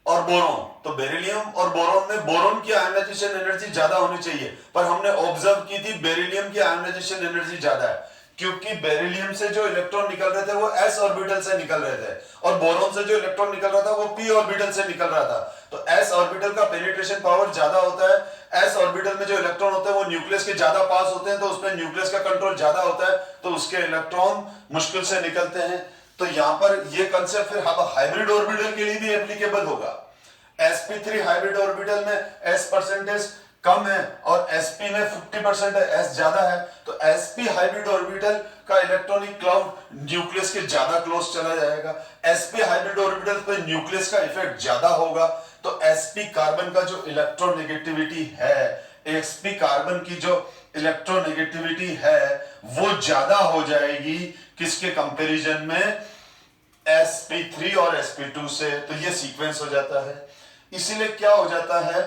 A: और बोरॉन, तो बेरिलियम और बोरॉन में बोरॉन की आयनाइजेशन एनर्जी ज्यादा होनी चाहिए, पर हमने ऑब्जर्व की थी बेरिलियम की आयनाइजेशन एनर्जी ज्यादा है, क्योंकि बेरिलियम से जो इलेक्ट्रॉन निकल रहे थे वो s ऑर्बिटल से निकल रहे थे, और बोरॉन से जो इलेक्ट्रॉन निकल रहा था वो p ऑर्बिटल से निकल रहा था। तो s ऑर्बिटल का पेनिट्रेशन पावर ज्यादा होता है, s ऑर्बिटल में जो इलेक्ट्रॉन होते हैं वो न्यूक्लियस के ज्यादा पास होते हैं, तो उसमें न्यूक्लियस का कंट्रोल ज्यादा होता है, तो उसके इलेक्ट्रॉन मुश्किल से निकलते हैं। तो यहां पर ये कंसेप्ट फिर हाइब्रिड ऑर्बिटल के लिए भी एप्लीकेबल होगा। sp3 हाइब्रिड ऑर्बिटल में s परसेंटेज कम है और sp में 50% है, s ज्यादा है, तो sp हाइब्रिड ऑर्बिटल का इलेक्ट्रॉनिक क्लाउड न्यूक्लियस के ज्यादा क्लोज चला जाएगा। sp हाइब्रिड ऑर्बिटल पे न्यूक्लियस का इफेक्ट ज्यादा होगा, तो sp कार्बन का जो इलेक्ट्रोनेगेटिविटी है, sp कार्बन की जो इलेक्ट्रोनेगेटिविटी है वो ज्यादा हो जाएगी किसके कंपैरिजन में, sp3 और sp2 से। तो ये सीक्वेंस हो जाता है। इसीलिए क्या हो जाता है,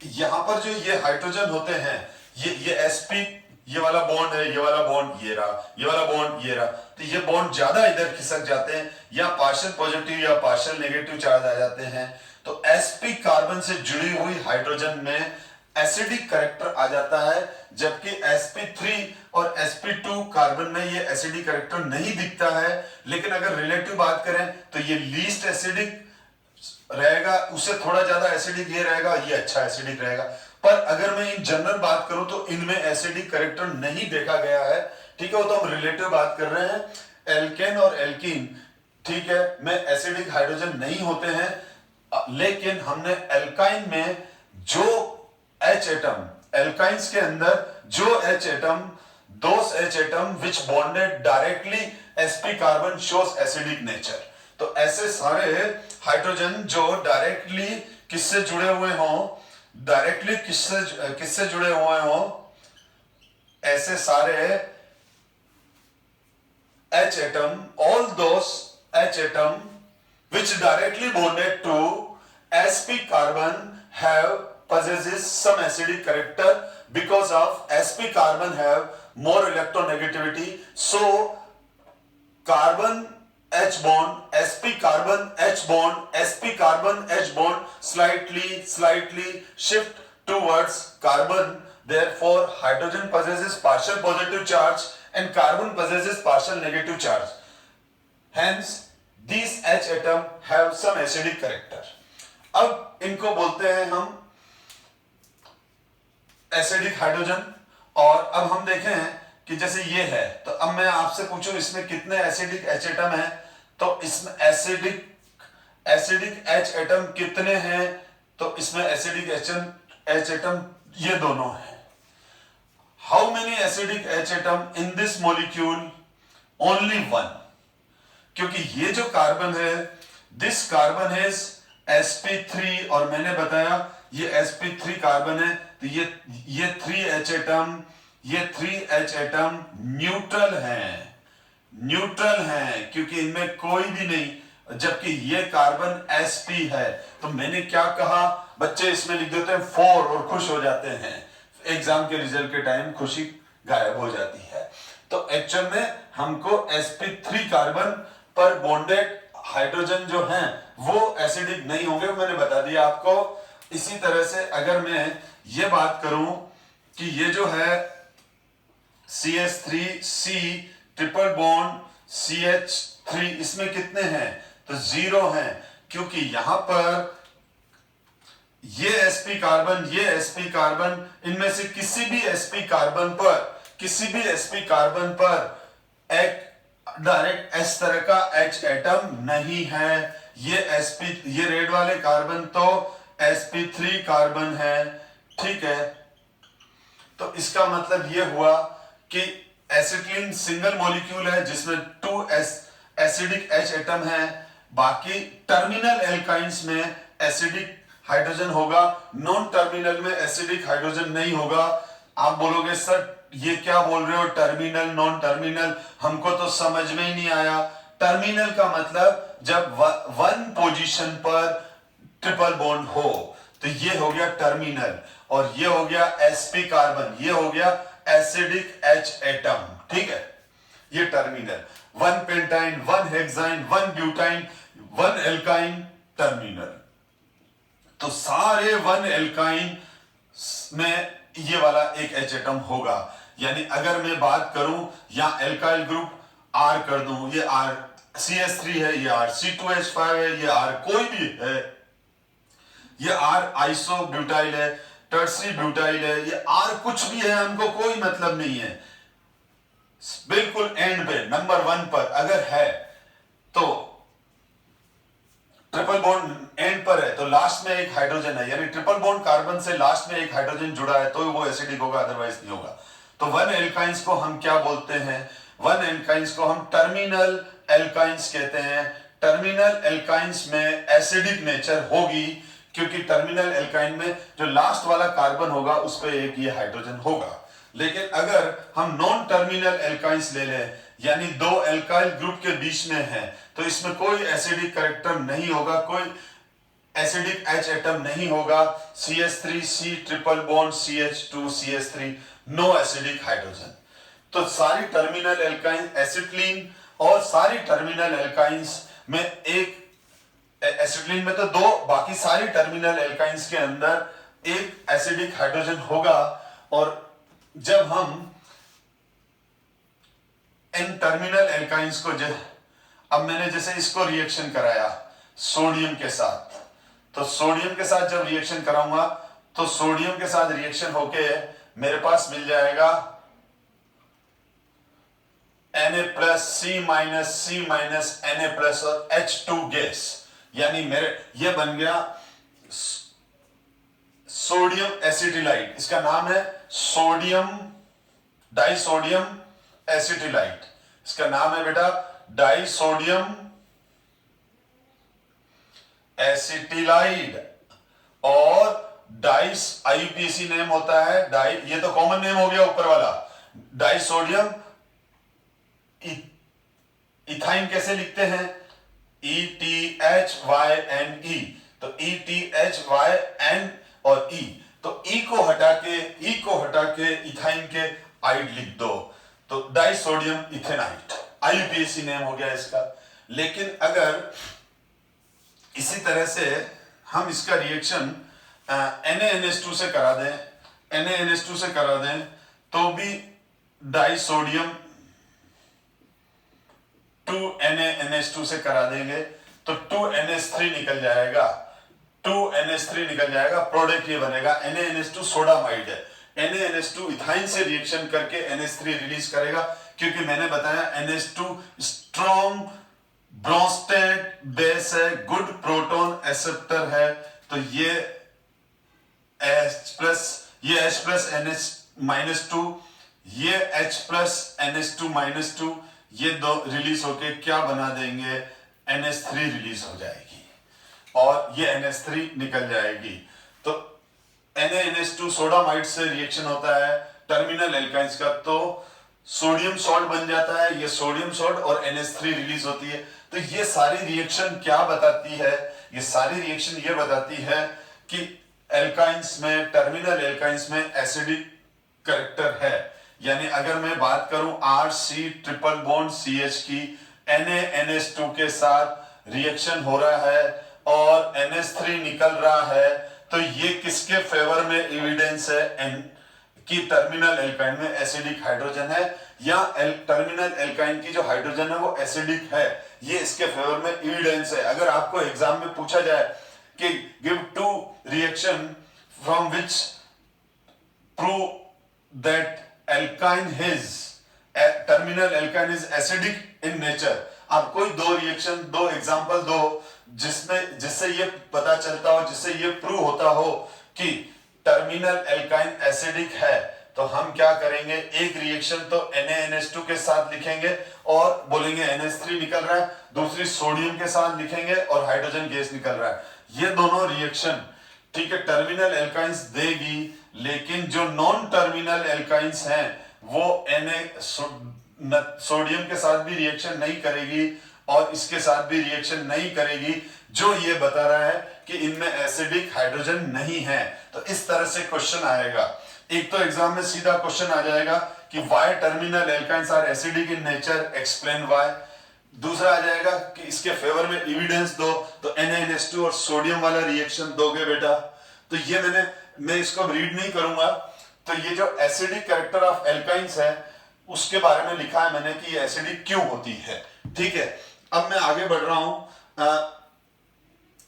A: यहां पर जो ये हाइड्रोजन होते हैं, ये sp, ये वाला बॉन्ड है, ये वाला बॉन्ड ये रहा, ये वाला बॉन्ड ये रहा, तो ये बॉन्ड ज्यादा इधर खिसक जाते हैं, या पार्शियल पॉजिटिव या पार्शियल नेगेटिव चार्ज आ जाते हैं। तो sp कार्बन से जुड़ी हुई हाइड्रोजन में एसिडिक कैरेक्टर आ जाता है, जबकि sp3 और sp2 कार्बन में ये एसिडिक कैरेक्टर नहीं दिखता है। लेकिन अगर रिलेटिव बात करें तो ये लीस्ट एसिडिक रहेगा, उससे थोड़ा ज्यादा एसिडिक ये रहेगा, ये अच्छा एसिडिक रहेगा। पर अगर मैं इन जनरल बात करूं तो इनमें एसिडिक कैरेक्टर नहीं देखा गया है। ठीक है, वो तो हम रिलेटिव बात कर रहे हैं। एल्केन और एल्कीन, ठीक है, में एसिडिक हाइड्रोजन नहीं होते हैं, लेकिन हमने एल्काइन में जो H एटम, एल्काइंस के अंदर जो H atom, those H atom which bonded directly sp carbon shows acidic nature। तो ऐसे सारे हाइड्रोजन जो डायरेक्टली किससे जुड़े हुए हों, डायरेक्टली किससे जुड़े हुए हों, ऐसे सारे H atom, all those H atom which directly bonded to sp carbon have possesses some acidic character because of sp carbon have more electronegativity, so carbon H bond, sp carbon H bond, sp carbon H bond slightly shift towards carbon. Therefore hydrogen possesses partial positive charge and carbon possesses partial negative charge, hence these H atom have some acidic character। अब इनको बोलते हैं हम acidic hydrogen. और अब हम देखें कि जैसे ये है, तो अब मैं आपसे पूछूं इसमें कितने एसिडिक H एटम है, तो इसमें एसिडिक एसिडिक H एटम कितने हैं? तो इसमें एसिडिक H एटम ये दोनों हैं। How many acidic H atom in this molecule? Only one, क्योंकि ये जो कार्बन है, दिस कार्बन है sp3, और मैंने बताया ये sp3 कार्बन है, तो ये 3H एटम, ये 3H एटम न्यूट्रल हैं, क्योंकि इनमें कोई भी नहीं, जबकि ये कार्बन sp है। तो मैंने क्या कहा? बच्चे इसमें लिख देते हैं 4 और खुश हो जाते हैं, एग्जाम के रिजल्ट के टाइम खुशी गायब हो जाती है। तो एक्चुअल में हमको sp3 कार्बन पर बॉन्डेड हाइड्रोजन जो हैं वो एसिडिक नहीं होंगे, मैंने बता दिया आपको। इसी तरह से अगर मैं ये बात करूं कि ये जो है CH3C ट्रिपल बॉन्ड CH3, इसमें कितने हैं? तो 0 हैं, क्योंकि यहां पर ये sp कार्बन, इनमें से किसी भी sp कार्बन पर एक डायरेक्ट इस तरह का H एटम नहीं है। ये रेड वाले कार्बन तो sp3 कार्बन है, ठीक है। तो इसका मतलब ये हुआ कि एसिटिलीन सिंगल मॉलिक्यूल है जिसमें 2 एसिडिक H एटम है, बाकी टर्मिनल एल्काइंस में एसिडिक हाइड्रोजन होगा, नॉन टर्मिनल में एसिडिक हाइड्रोजन नहीं होगा। आप बोलोगे सर ये क्या बोल रहे हो, टर्मिनल नॉन टर्मिनल, हमको तो समझ में ही नहीं आया। टर्मिनल का मतलब जब वन पोजीशन पर ट्रिपल बॉन्ड हो, तो ये हो गया टर्मिनल, और ये हो गया sp कार्बन, ये हो गया एसिडिक H एटम, ठीक है। ये terminal, 1 pentyne, 1 hexyne, 1 butyne, 1 alkyne, terminal. तो सारे 1 एल्काइन में ये वाला एक H एटम होगा। यानी अगर मैं बात करूं, यहां एल्काइल ग्रुप R कर दूं, ये R CH3 है, ये R C2H5 है, ये R कोई भी है, ये R आइसोब्यूटाइल है, टर्सरी ब्यूटाइल है, ये R कुछ भी है, हमको कोई मतलब नहीं है। बिल्कुल एंड पे नंबर 1 पर अगर है तो ट्रिपल बॉन्ड एंड पर है, तो लास्ट में एक हाइड्रोजन है, यानी ट्रिपल बॉन्ड कार्बन से लास्ट में एक हाइड्रोजन जुड़ा है, तो वो एसिडिक होगा, अदरवाइज नहीं होगा। तो 1 एल्काइंस को हम क्या बोलते हैं? 1 एल्काइंस को हम टर्मिनल एल्काइंस कहते हैं। टर्मिनल एल्काइंस में एसिडिक नेचर होगी, क्योंकि टर्मिनल एल्काइन में जो लास्ट वाला कार्बन होगा उस पर एक ये हाइड्रोजन होगा। लेकिन अगर हम नॉन टर्मिनल एल्काइंस ले लें, यानी 2 एल्काइल ग्रुप के बीच में है, तो इसमें कोई एसिडिक कैरेक्टर नहीं होगा, कोई एसिडिक H एटम नहीं होगा। CH3C triple bond CH2 CH3, no acidic hydrogen. तो सारी टर्मिनल एल्काइन एसिटिलीन, और सारी टर्मिनल एल्काइंस में एक, एसिटिलीन में तो 2, बाकी सारी टर्मिनल एल्काइंस के अंदर एक एसिडिक हाइड्रोजन होगा। और जब हम इन टर्मिनल एल्काइंस को अब मैंने जैसे इसको रिएक्शन कराया सोडियम के साथ, तो सोडियम के साथ जब रिएक्शन कराऊंगा तो सोडियम के साथ रिएक्शन होके मेरे पास मिल जाएगा Na+, C- Na+ और H2 गैस, यानी मेरे ये बन गया सोडियम एसिटिलाइट। इसका नाम है सोडियम डाइसोडियम एसिटिलाइट, इसका नाम है बेटा डाइसोडियम एसिटिलाइड। और डाइस IUPAC नेम होता है, डाई ये तो कॉमन नेम हो गया ऊपर वाला, डाइसोडियम इथाइन कैसे लिखते हैं? ETHYNE, तो ETHYN और E, तो E को हटा के इथाइन के आइड लिख दो, तो डाइसोडियम इथेनाइट, IUPAC नेम हो गया इसका। लेकिन अगर इसी तरह से हम इसका रिएक्शन NaNH2 से करा दें, तो भी डाइसोडियम 2NaNH2 से करा देंगे तो 2NH3 निकल जाएगा, 2NH3 निकल जाएगा, प्रोडक्ट ये बनेगा NaNH2 सोडामाइड है। NaNH2 इथाइन से रिएक्शन करके NH3 रिलीज करेगा, क्योंकि मैंने बताया NH2 स्ट्रॉन्ग ब्रोंस्टेड बेस है, गुड प्रोटॉन एक्सेप्टर है, तो ये H+NH-2, ये H+NH2-2, ये दो रिलीज होके क्या बना देंगे, NH3 रिलीज हो जाएगी और ये NH3 निकल जाएगी। तो NaNH2 सोडामाइड से रिएक्शन होता है टर्मिनल एल्काइंस का, तो सोडियम सॉल्ट बन जाता है, ये सोडियम सॉल्ट और NH3 रिलीज होती है। तो ये सारी रिएक्शन क्या बताती है, ये सारी रिएक्शन ये बताती है कि एल्काइंस में, टर्मिनल एल्काइंस में एसिडिक कैरेक्टर है। यानी अगर मैं बात करूं RC ट्रिपल बॉन्ड CH की NaNH2 के साथ रिएक्शन हो रहा है और NH3 निकल रहा है, तो ये किसके फेवर में एविडेंस है कि टर्मिनल एल्काइन में एसिडिक हाइड्रोजन है, या टर्मिनल एल्काइन की जो हाइड्रोजन है वो एसिडिक है, ये इसके फेवर में एविडेंस है। अगर आपको एग्जाम में पूछा जाए कि give two reaction from which prove that alkyne his terminal alkyne is acidic in nature, आप कोई दो रिएक्शन, दो एग्जांपल दो जिससे ये पता चलता हो, जिससे ये प्रूव होता हो कि टर्मिनल एल्काइन एसिडिक है, तो हम क्या करेंगे, एक रिएक्शन तो NaNH2 के साथ लिखेंगे और बोलेंगे NH3 निकल रहा है, दूसरी सोडियम के साथ लिखेंगे और हाइड्रोजन गैस निकल रहा है। ये दोनों रिएक्शन ठीक है टर्मिनल एल्काइंस देगी, लेकिन जो नॉन टर्मिनल एल्काइंस हैं वो सोडियम के साथ भी रिएक्शन नहीं करेगी और इसके साथ भी रिएक्शन नहीं करेगी, जो ये बता रहा है कि इनमें एसिडिक हाइड्रोजन नहीं है। तो इस तरह से क्वेश्चन आएगा। एक तो एग्जाम में सीधा क्वेश्चन आ जाएगा कि why terminal alkynes are acidic in nature, explain why. दूसरा आ जाएगा कि इसके फेवर में एविडेंस दो, तो NaNH2 और सोडियम वाला रिएक्शन दोगे बेटा। तो ये मैं इसको रीड नहीं करूंगा। तो ये जो एसिडिक कैरेक्टर ऑफ एल्काइंस है उसके बारे में लिखा है मैंने कि ये एसिडिक क्यों होती है। ठीक है, अब मैं आगे बढ़ रहा हूं।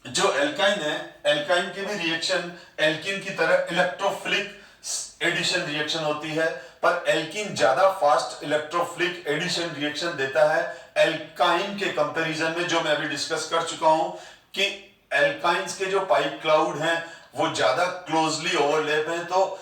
A: जो एल्काइन है, एल्काइन की भी रिएक्शन एल्कीन की तरह इलेक्ट्रोफिलिक एडिशन रिएक्शन होती है, पर एल्कीन ज्यादा फास्ट इलेक्ट्रोफिलिक एडिशन रिएक्शन देता है एल्काइन के कंपैरिजन में, जो मैं अभी डिस्कस कर चुका हूं कि एल्काइंस के जो पाइप क्लाउड हैं वो ज्यादा क्लोजली ओवरलैप हैं, तो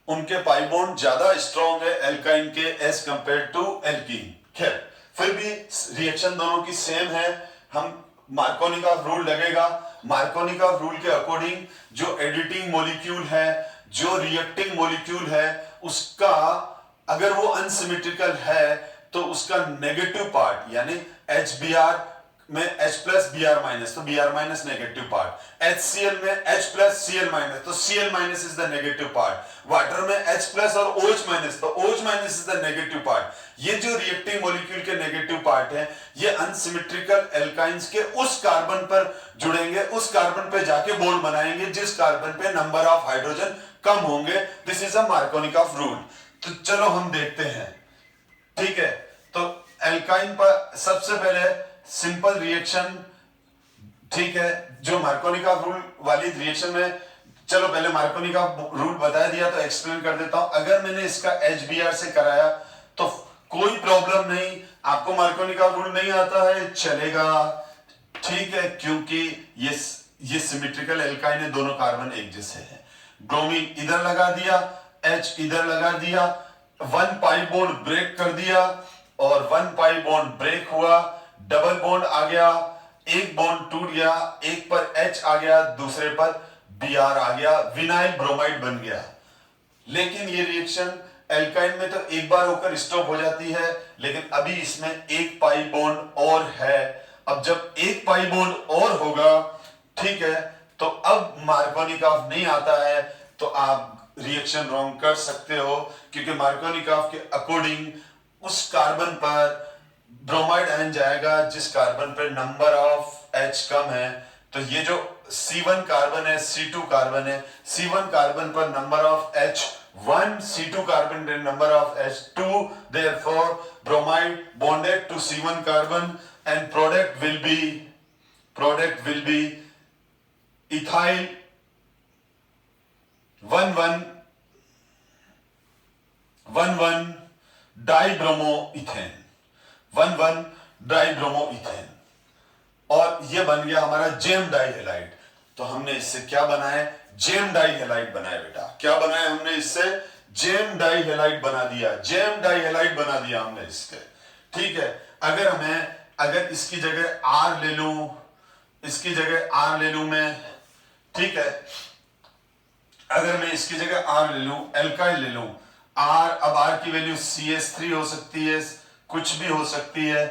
A: उनके पाई बॉन्ड ज्यादा स्ट्रॉन्ग है एल्काइन के एज कंपेयर टू एल्कीन। खैर, फिर भी रिएक्शन दोनों की सेम है। हम मार्कोनिकॉफ रूल लगेगा, मार्कोनिकॉफ रूल के अकॉर्डिंग जो एडिटिंग मॉलिक्यूल है, जो रिएक्टिंग मॉलिक्यूल है, उसका अगर वो अनसिमेट्रिकल है तो उसका नेगेटिव पार्ट यानी HBr में H+Br- तो Br- नेगेटिव पार्ट, HCl में H+Cl- तो Cl- is the negative part, water में H+ और OH- तो OH- is the negative part. ये जो रिएक्टिंग मॉलिक्यूल के नेगेटिव पार्ट है ये अनसिमेट्रिकल एल्काइंस के उस कार्बन पर जुड़ेंगे, उस कार्बन पे जाके बॉन्ड बनाएंगे जिस कार्बन पे नंबर ऑफ हाइड्रोजन कम होंगे। This is a Markovnikov rule. तो चलो हम देखते हैं। ठीक है, तो एल्काइन पर सबसे पहले सिंपल रिएक्शन, ठीक है, जो मार्कोनिकॉफ रूल वाली रिएक्शन में, चलो पहले मार्कोनिकॉफ रूल बता दिया तो एक्सप्लेन कर देता हूं। अगर मैंने इसका HBr से कराया तो कोई प्रॉब्लम नहीं, आपको मार्कोनिकॉफ रूल नहीं आता है चलेगा, ठीक है, क्योंकि ये सिमेट्रिकल एल्काइन है, दोनों कार्बन एक जैसे हैं। ब्रोमीन इधर लगा दिया, H इधर लगा दिया, 1 पाई बॉन्ड ब्रेक कर दिया और 1 पाई बॉन्ड ब्रेक हुआ, डबल बॉन्ड आ गया, एक बॉन्ड टूट गया, एक पर H आ गया, दूसरे पर Br आ गया, विनाइल ब्रोमाइड बन गया। लेकिन ये रिएक्शन एल्काइन में तो एक बार होकर स्टॉप हो जाती है, लेकिन अभी इसमें एक पाई बॉन्ड और है। अब जब एक पाई बॉन्ड और होगा, ठीक है, तो अब मार्कोनिकॉफ नहीं आता है, तो आप रिएक्शन रॉन्ग कर सकते हो, क्योंकि मार्कोनिकॉफ के अकॉर्डिंग उस कार्बन पर ब्रोमाइड आयन जाएगा जिस कार्बन पर नंबर ऑफ H कम है। तो ये जो C1 कार्बन है, C2 कार्बन है, C1 कार्बन पर number of H1, C2 carbon पर number of H2, therefore bromide bonded to C1 carbon and product will be ethyl 1,1 dibromoethane, 1,1 dibromoethane। और ये बन गया हमारा जेम डाइहेलाइड। तो हमने इससे क्या बनाया, जेम डाइहेलाइड बनाया बेटा। क्या बनाया हमने इससे, जेम डाइहेलाइड बना दिया, जेम डाइहेलाइड बना दिया हमने इसके। ठीक है, अगर इसकी जगह आर ले लूं, इसकी जगह आर ले लूं मैं, ठीक है, अगर मैं इसकी जगह आर ले लूं, एल्काइल ले लूं, आर, अब आर की वैल्यू CH3 हो सकती है, कुछ भी हो सकती है।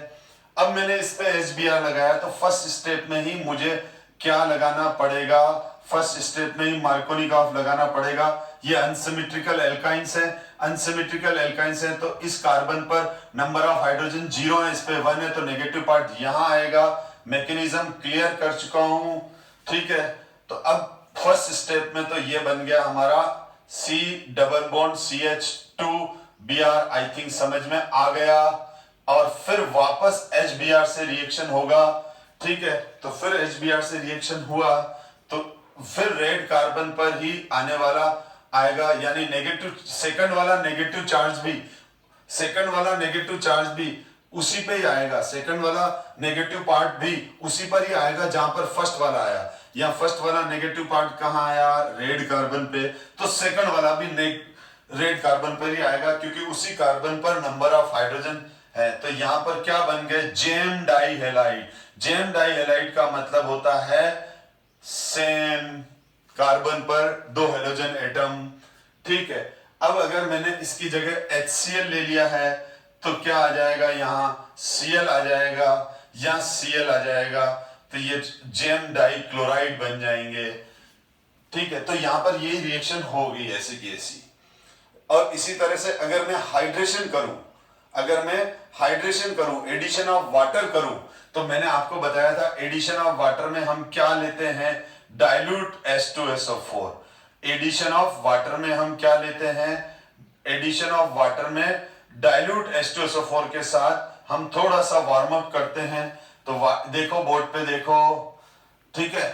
A: अब मैंने इस पे HBr लगाया, तो फर्स्ट स्टेप में ही मुझे क्या लगाना पड़ेगा, फर्स्ट स्टेप में ही मार्कोनिकॉफ लगाना पड़ेगा। ये अनसिमेट्रिकल एल्काइंस है, अनसिमेट्रिकल एल्काइंस है, तो इस कार्बन पर नंबर ऑफ हाइड्रोजन 0 है, इस पे 1 है, तो नेगेटिव पार्ट यहां आएगा। मैकेनिज्म क्लियर कर चुका हूं, ठीक है। तो अब फर्स्ट स्टेप में तो ये बन गया हमारा C double bond CH2Br, I think समझ में आ गया। और फिर वापस HBr से रिएक्शन होगा, ठीक है। तो फिर HBr से रिएक्शन हुआ तो फिर रेड कार्बन पर ही आने वाला आएगा, यानी नेगेटिव, सेकंड वाला नेगेटिव चार्ज भी, सेकंड वाला नेगेटिव चार्ज भी उसी पे ही आएगा, सेकंड वाला नेगेटिव पार्ट भी उसी पर ही आएगा जहां पर फर्स्ट वाला आया। या फर्स्ट वाला नेगेटिव पार्ट कहां आया, रेड कार्बन पे, तो सेकंड वाला भी रेड कार्बन पर ही आएगा, क्योंकि उसी कार्बन पर नंबर ऑफ हाइड्रोजन है। तो यहां पर क्या बन गए, जेम डाइहेलाइड। जेम डाइहेलाइड का मतलब होता है सेम कार्बन पर 2 हेलोजन एटम, ठीक है। अब अगर मैंने इसकी जगह HCl ले लिया है तो क्या आ जाएगा, यहां Cl आ जाएगा या Cl आ जाएगा, तो ये जेम डाइक्लोराइड बन जाएंगे, ठीक है। तो यहां पर यही रिएक्शन होगी ऐसी की ऐसी। और इसी तरह से अगर मैं हाइड्रेशन करूं, अगर मैं हाइड्रेशन करूं, एडिशन ऑफ वाटर करूं, तो मैंने आपको बताया था एडिशन ऑफ वाटर में हम क्या लेते हैं, dilute H2SO4। Addition of water में हम क्या लेते हैं, एडिशन ऑफ वाटर में डाइल्यूट H2SO4 के साथ हम थोड़ा सा वार्म अप करते हैं। तो देखो बोर्ड पे देखो, ठीक है,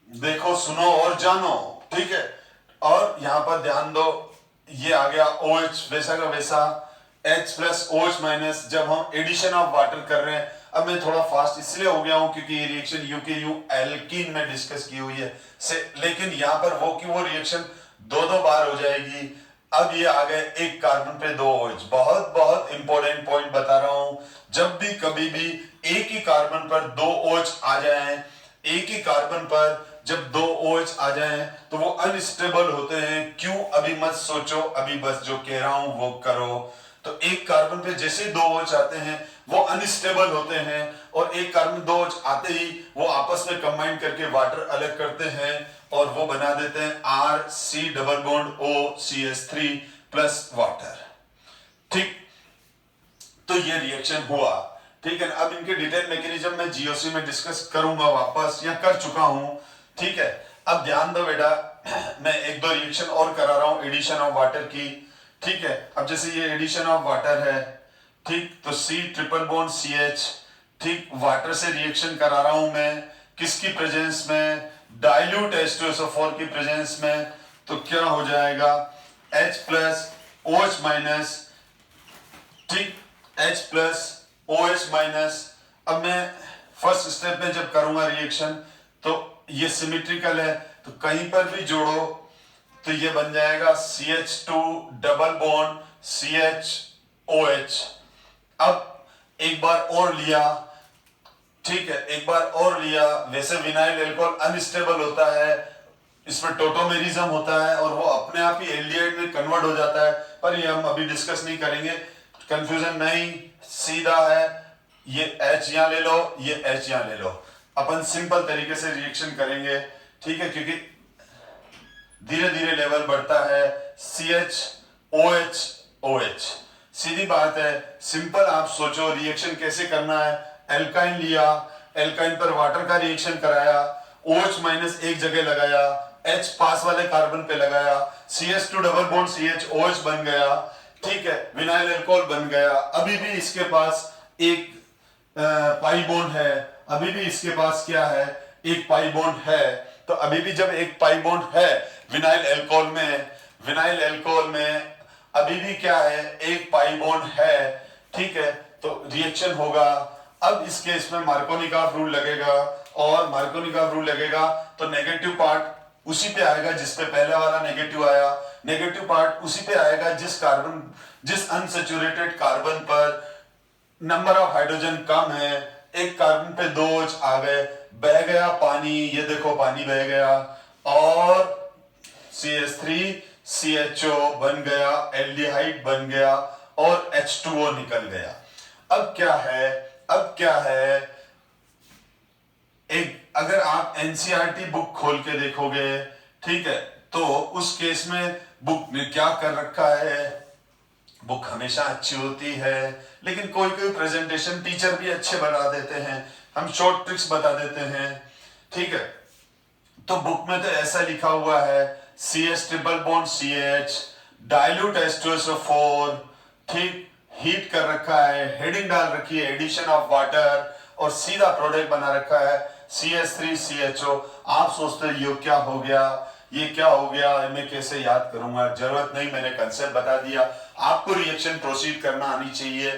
A: देखो, सुनो और जानो, ठीक है। और यहां पर ध्यान दो, ये आ गया OH वैसा का वैसा, H प्लस OH माइनस, जब हम एडिशन ऑफ वाटर कर रहे हैं। अब मैं थोड़ा फास्ट इसलिए हो गया हूं क्योंकि ये रिएक्शन UKU एल्कीन में डिस्कस की हुई है लेकिन यहां पर वो की वो रिएक्शन दो बार हो जाएगी। अब ये आ गए एक कार्बन पे 2 OH। बहुत बहुत इंपॉर्टेंट पॉइंट बता रहा हूं, जब भी कभी भी एक ही कार्बन पर 2 OH आ जाएं, एक ही कार्बन पर जब 2 OH आ जाएं तो वो अनस्टेबल होते हैं। क्यों, अभी मत सोचो, अभी बस जो कह रहा हूं वो करो। तो एक कार्बन पे जैसे 2 OH आते हैं वो अनस्टेबल होते हैं, और एक कार्बन 2 OH आते ही वो आपस में कंबाइन करके वाटर अलग करते हैं और वो बना देते हैं RC double bond OCH3 plus water, ठीक। तो ये रिएक्शन हुआ, ठीक है। अब इनके डिटेल मैकेनिज्म में GOC में डिस्कस करूंगा वापस, या कर चुका हूं, ठीक है। अब ध्यान दो बेटा, मैं 1-2 रिएक्शन और करा रहा हूं एडिशन ऑफ वाटर की, ठीक है। अब जैसे ये एडिशन ऑफ वाटर है, ठीक, तो C ट्रिपल बॉन्ड CH, ठीक, वाटर से रिएक्शन करा रहा हूं मैं, किसकी प्रेजेंस में, डाइल्यूट H2SO4 की प्रेजेंस में। तो क्या हो जाएगा, H प्लस OH माइनस, ठीक, H प्लस OH माइनस। अब मैं फर्स्ट स्टेप में जब करूंगा रिएक्शन तो ये सिमेट्रिकल है, तो कहीं पर भी जोड़ो तो ये बन जाएगा CH2 डबल बॉन्ड CHOH। अब एक बार और लिया, ठीक है, एक बार और लिया। वैसे विनाइल अल्कोहल अनस्टेबल होता है, इसमें टोटोमेरिज्म होता है और वो अपने आप ही एल्डिहाइड में कन्वर्ट हो जाता है, पर ये हम अभी डिस्कस नहीं करेंगे, कंफ्यूजन नहीं, सीधा है। ये H यहां ले लो, ये H यहां ले लो, अपन सिंपल तरीके से रिएक्शन करेंगे, ठीक है, क्योंकि धीरे धीरे लेवल बढ़ता है। CHOH OH, सीधी बात है, सिंपल। आप सोचो रिएक्शन कैसे करना है, एल्काइन लिया, एल्काइन पर वाटर का रिएक्शन कराया, OH माइनस एक जगह लगाया, H पास वाले कार्बन पे लगाया, CH2 डबल बॉन्ड CHOH बन गया, ठीक है, विनाइल अल्कोहल बन गया। अभी भी इसके पास एक पाई बॉन्ड है, अभी भी इसके पास क्या है, एक पाई बॉन्ड है। तो अभी भी जब एक पाई बॉन्ड है विनाइल अल्कोहल में, विनाइल अल्कोहल में अभी भी क्या है, एक पाई बॉन्ड है, ठीक है। तो रिएक्शन होगा, अब इस केस में मार्कोनिकॉफ रूल लगेगा, और मार्कोनिकॉफ रूल लगेगा तो नेगेटिव पार्ट उसी पे आएगा जिस पे पहले वाला नेगेटिव आया, नेगेटिव पार्ट उसी पे आएगा जिस अनसेचुरेटेड कार्बन पर नंबर ऑफ हाइड्रोजन कम है। एक कार्बन पे 2 OH आ गए, बह गया पानी, ये देखो पानी बह गया, और CH3 CHO बन गया, एल्डिहाइड बन गया, और H2O निकल गया। अब क्या है, एक अगर आप NCERT बुक खोल के देखोगे, ठीक है, तो उस केस में बुक ने क्या कर रखा है, बुक हमेशा अच्छी होती है लेकिन कोई प्रेजेंटेशन टीचर भी अच्छे बना देते हैं, हम शॉर्ट ट्रिक्स बता देते हैं, ठीक है। तो बुक में तो ऐसा लिखा हुआ है CH triple bond CH dilute H2SO4, ठीक, हीट कर रखा है, हेडिंग डाल रखी है एडिशन ऑफ वाटर, और सीधा प्रोडक्ट बना रखा है CH3 CHO। आप सोचते हैं ये क्या हो गया, मैं कैसे याद करूंगा, जरूरत नहीं, मैंने कंसेप्ट बता दिया। आपको रिएक्शन प्रोसीड करना आनी चाहिए,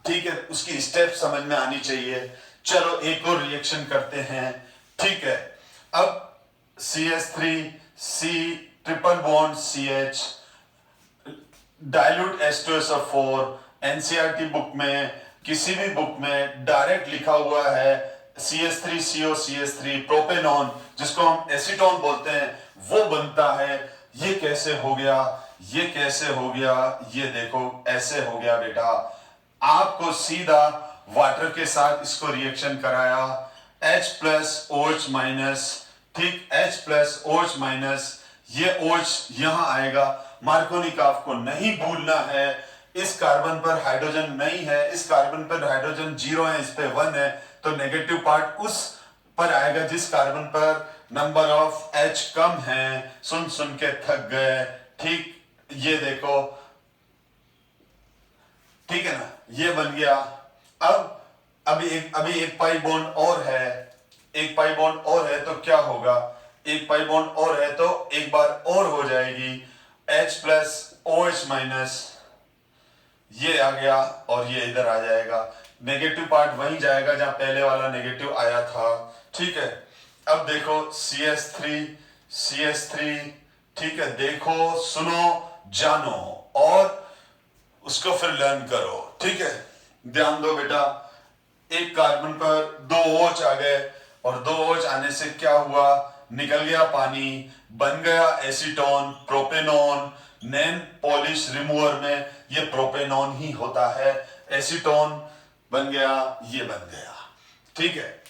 A: ठीक है, उसकी स्टेप समझ में आनी चाहिए। चलो एक और रिएक्शन करते हैं, ठीक है। अब CH3 C triple bond CH dilute H2SO4, NCERT book में, किसी भी बुक में डायरेक्ट लिखा हुआ है CH3CO CH3 प्रोपेनॉन, जिसको हम एसीटोन बोलते हैं, वो बनता है। ये कैसे हो गया, ये देखो ऐसे हो गया बेटा। आपको सीधा वाटर के साथ इसको रिएक्शन कराया, H प्लस OH माइनस, ठीक, H प्लस OH माइनस, ये OH यहां आएगा। मार्कोनिकॉफ को नहीं भूलना है, इस कार्बन पर हाइड्रोजन नहीं है, इस कार्बन पर हाइड्रोजन 0 है, इस पे 1 है, तो नेगेटिव पार्ट उस पर आएगा जिस कार्बन पर नंबर ऑफ H कम है। सुन के थक गए, ठीक, ये देखो, ठीक है ना, ये बन गया। अभी एक पाई बॉन्ड और है, तो क्या होगा, एक पाई बॉन्ड और है तो एक बार और हो जाएगी, H प्लस OH माइनस, ये आ गया और ये इधर आ जाएगा, नेगेटिव पार्ट वहीं जाएगा जहां पहले वाला नेगेटिव आया था, ठीक है। अब देखो CH3, ठीक है, देखो, सुनो, जानो और उसको फिर लर्न करो, ठीक है। ध्यान दो बेटा, एक कार्बन पर 2 OH आ गए, और 2 OH आने से क्या हुआ, निकल गया पानी, बन गया acetone, propanone. Name polish remover में ये प्रोपेनॉन ही होता है, एसीटोन बन गया, ये बन गया, ठीक है।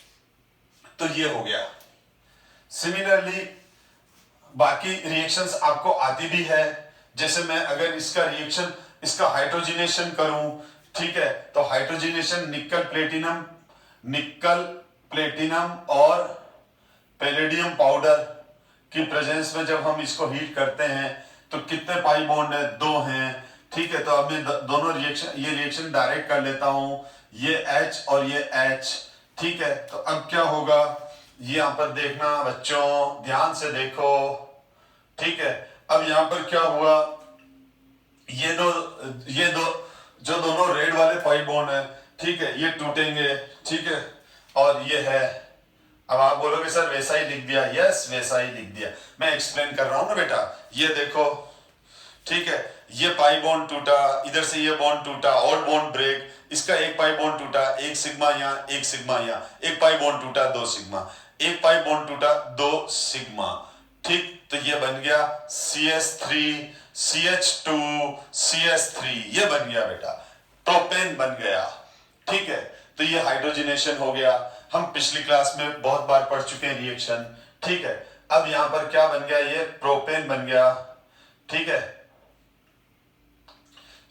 A: तो ये हो गया। सिमिलरली बाकी रिएक्शंस आपको आती भी है, जैसे मैं अगर इसका हाइड्रोजिनेशन करूं, ठीक है, तो हाइड्रोजिनेशन निकल प्लेटिनम और पैलेडियम पाउडर की प्रेजेंस में जब हम इसको हीट करते हैं तो कितने पाई बॉन्ड है, 2 हैं, ठीक है। तो अब मैं दोनों ये रिएक्शन डायरेक्ट कर लेता हूं, ये H और ये H, ठीक है। तो अब क्या होगा, ये यहां पर देखना बच्चों, ध्यान से देखो, ठीक है। अब यहां पर क्या हुआ, ये दो जो दोनों रेड वाले पाई बॉन्ड है, ठीक है, ये टूटेंगे, ठीक है, और ये है। अब आप बोलोगे सर वैसा ही लिख दिया, यस वैसा ही लिख दिया, मैं एक्सप्लेन कर रहा हूं ना बेटा। ये देखो, ठीक है, ये पाई बॉन्ड टूटा, इधर से ये बॉन्ड टूटा, और बॉन्ड ब्रेक, इसका एक पाई बॉन्ड टूटा, एक सिग्मा यहाँ, एक सिग्मा यहाँ, एक पाई बॉन्ड टूटा, 2 सिग्मा, एक पाई बॉन्ड टूटा, 2 सिग्मा, ठीक। तो ये बन गया CH3 CH2 CH3, ये बन गया बेटा, प्रोपेन बन गया, ठीक है। तो ये हाइड्रोजनेशन हो गया, हम पिछली क्लास में बहुत बार पढ़ चुके हैं रिएक्शन, ठीक है। अब यहां पर क्या बन गया, ये प्रोपेन बन गया, ठीक है।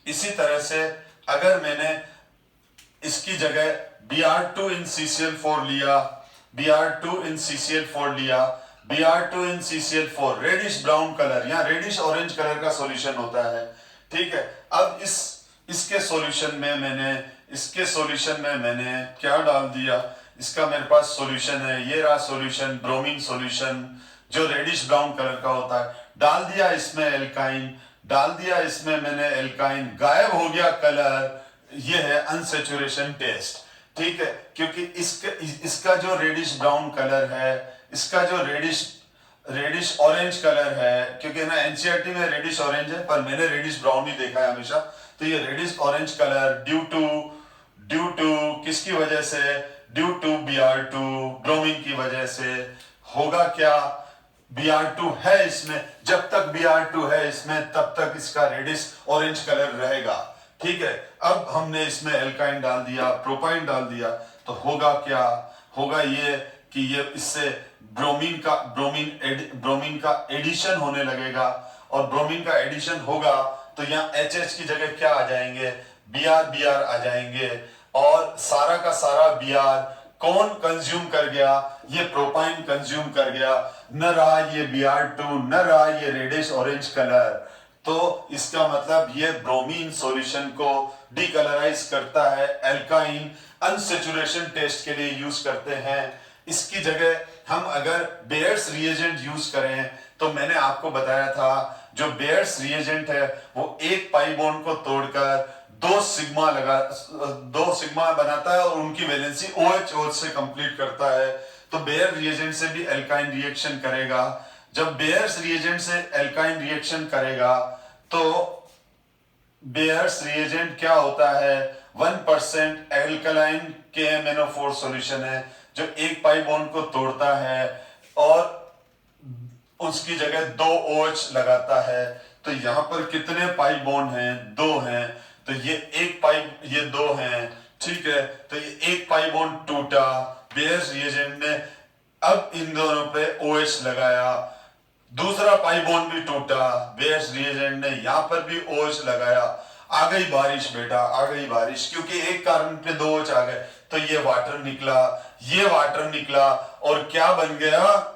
A: इसी तरह से अगर मैंने इसकी जगह Br2 in CCl4 लिया, Br2 in CCl4 लिया, Br2 in CCl4 reddish brown colour या रेडिश ऑरेंज कलर का सॉल्यूशन होता है, ठीक है। अब इसके सॉल्यूशन में मैंने क्या डाल दिया, इसका मेरे पास सॉल्यूशन है, ये रहा सॉल्यूशन, ब्रोमीन सॉल्यूशन जो रेडिश ब्राउन कलर का होता है, डाल दिया इसमें एल्काइन, डाल दिया इसमें मैंने एल्काइन, गायब हो गया कलर, ये है अनसैचुरेशन टेस्ट। ठीक है, क्योंकि इसका जो रेडिश ब्राउन कलर है, इसका जो रेडिश ऑरेंज कलर है, क्योंकि ना एनसीईआरटी में रेडिश ऑरेंज है पर मैंने रेडिश ब्राउन ही देखा है हमेशा, तो ये reddish orange colour due to किसकी वजह से, ड्यू टू Br2 ब्रोमीन की वजह से होगा क्या, Br2 है इसमें, जब तक Br2 है इसमें तब तक इसका रेडिश ऑरेंज कलर रहेगा। ठीक है, अब हमने इसमें एल्काइन डाल दिया, प्रोपाइन डाल दिया, तो होगा क्या, होगा ये कि ये इससे ब्रोमीन का एडिशन होने लगेगा, और ब्रोमीन का एडिशन होगा तो यहाँ HH की जगह क्या आ जाएंगे, Br आ जाएंगे, और सारा का सारा Br कौन कंज्यूम कर गया, ये प्रोपाइन कंज्यूम कर गया, न रहा ये Br2, न रहा ये रेडिश ऑरेंज कलर। तो इसका मतलब ये ब्रोमीन सॉल्यूशन को डीकलराइज करता है, एल्काइन अनसैचुरेशन टेस्ट के लिए यूज करते हैं। इसकी जगह हम अगर बेयर्स रिएजेंट यूज करें, तो मैंने आपको बताया था जो बेयर्स रिएजेंट है वो एक पाई बॉन्ड को तोड़कर दो सिग्मा बनाता है और उनकी वैलेंसी OH से कंप्लीट करता है। तो बेयर रिएजेंट से भी एल्काइन रिएक्शन करेगा। जब बेयर्स रिएजेंट से एल्काइन रिएक्शन करेगा तो बेयर्स रिएजेंट क्या होता है, 1% एल्कलाइन KMnO4 सॉल्यूशन है जो एक पाई बॉन्ड को तोड़ता है और उसकी जगह 2 OH लगाता है। तो यहां पर कितने पाई बॉन्ड हैं, 2 हैं, तो ये एक पाई, ये 2 हैं, ठीक है, तो ये एक पाई बॉन्ड टूटा बेयर्स रिएजेंट ने, अब इन दोनों पे OH लगाया, दूसरा पाई बॉन्ड भी टूटा बेयर्स रिएजेंट ने, यहां पर भी OH लगाया, आ गई बारिश बेटा, आ गई बारिश, क्योंकि एक कार्बन पे 2 OH आ गए, तो ये वाटर निकला, ये वाटर निकला और क्या बन गया,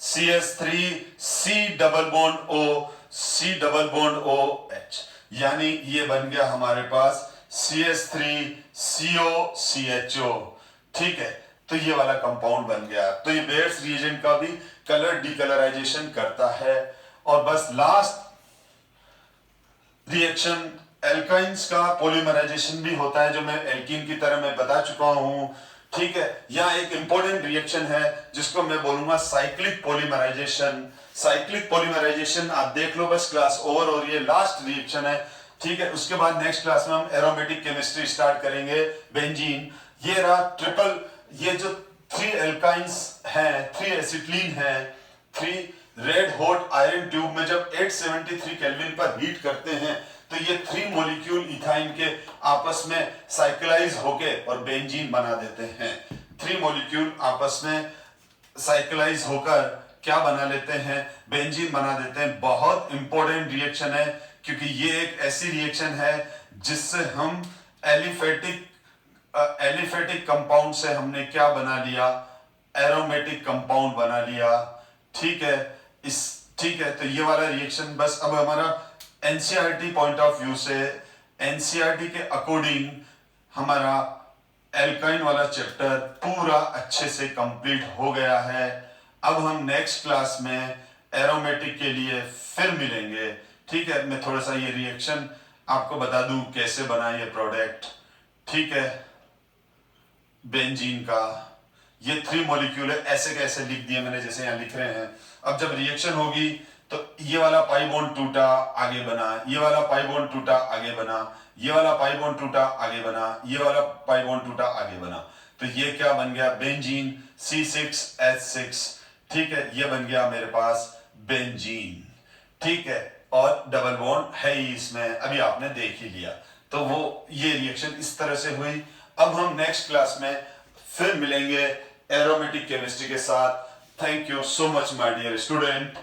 A: CH3 C double bond O C double bond OH, यानी ये बन गया हमारे पास CH3 CO CHO। ठीक है, तो ये वाला कंपाउंड बन गया। तो ये बेयर्स रिएजेंट का भी कलर डीकलराइजेशन करता है। और बस लास्ट रिएक्शन एल्काइंस का पॉलीमराइजेशन भी होता है, जो मैं एल्कीन की तरह मैं बता चुका हूं। ठीक है, यहाँ एक इंपॉर्टेंट रिएक्शन है जिसको मैं बोलूंगा साइक्लिक पॉलीमराइजेशन। साइक्लिक पॉलीमराइजेशन आप देख लो बस, क्लास ओवर, और ये लास्ट रिएक्शन है। ठीक है, उसके बाद नेक्स्ट क्लास में हम एरोमेटिक केमिस्ट्री स्टार्ट करेंगे, बेंजीन। ये रहा ट्रिपल, ये जो 3 एल्काइंस हैं, 3 एसिटिलीन हैं, 3 रेड हॉट आयरन ट्यूब में जब 873 केल्विन पर हीट करते हैं तो ये 3 मॉलिक्यूल इथाइन के आपस में साइक्लाइज होके और बेंजीन बना देते हैं। 3 मॉलिक्यूल आपस में साइक्लाइज होकर क्या बना लेते हैं, बेंजीन बना देते हैं। बहुत इंपॉर्टेंट रिएक्शन है क्योंकि ये एक ऐसी रिएक्शन है जिससे हम एलिफेटिक कंपाउंड से हमने क्या बना लिया, एरोमेटिक कंपाउंड बना लिया। ठीक है, ठीक है, तो ये वाला रिएक्शन बस अब हमारा एनसीईआरटी पॉइंट ऑफ व्यू से, एनसीईआरटी के अकॉर्डिंग हमारा एल्काइन वाला चैप्टर पूरा अच्छे से कंप्लीट हो गया है। अब हम नेक्स्ट क्लास में एरोमेटिक के लिए फिर मिलेंगे। ठीक है, मैं थोड़ा सा ये रिएक्शन आपको बता दूं कैसे बना ये प्रोडक्ट। ठीक है, बेंजीन का ये 3 मॉलिक्यूल है, ऐसे कैसे लिख दिए मैंने जैसे यहाँ लिख रहे हैं। अब जब रिएक्शन होगी तो ये वाला पाई बॉन्ड टूटा आगे बना, ये वाला पाई बॉन्ड टूटा आगे बना, ये वाला पाई बॉन्ड टूटा आगे बना, ये वाला पाई बॉन्ड टूटा आगे बना, तो ये क्या बन गया, बेंजीन C6H6। ठीक है, ये बन गया मेरे पास बेंजीन। ठीक है, और डबल बॉन्ड है ही इसमें, अभी आपने देख ही लिया। तो वो ये रिएक्शन इस तरह से हुई। अब हम नेक्स्ट क्लास में फिर मिलेंगे एरोमेटिक केमिस्ट्री के साथ। Thank you so much my dear student.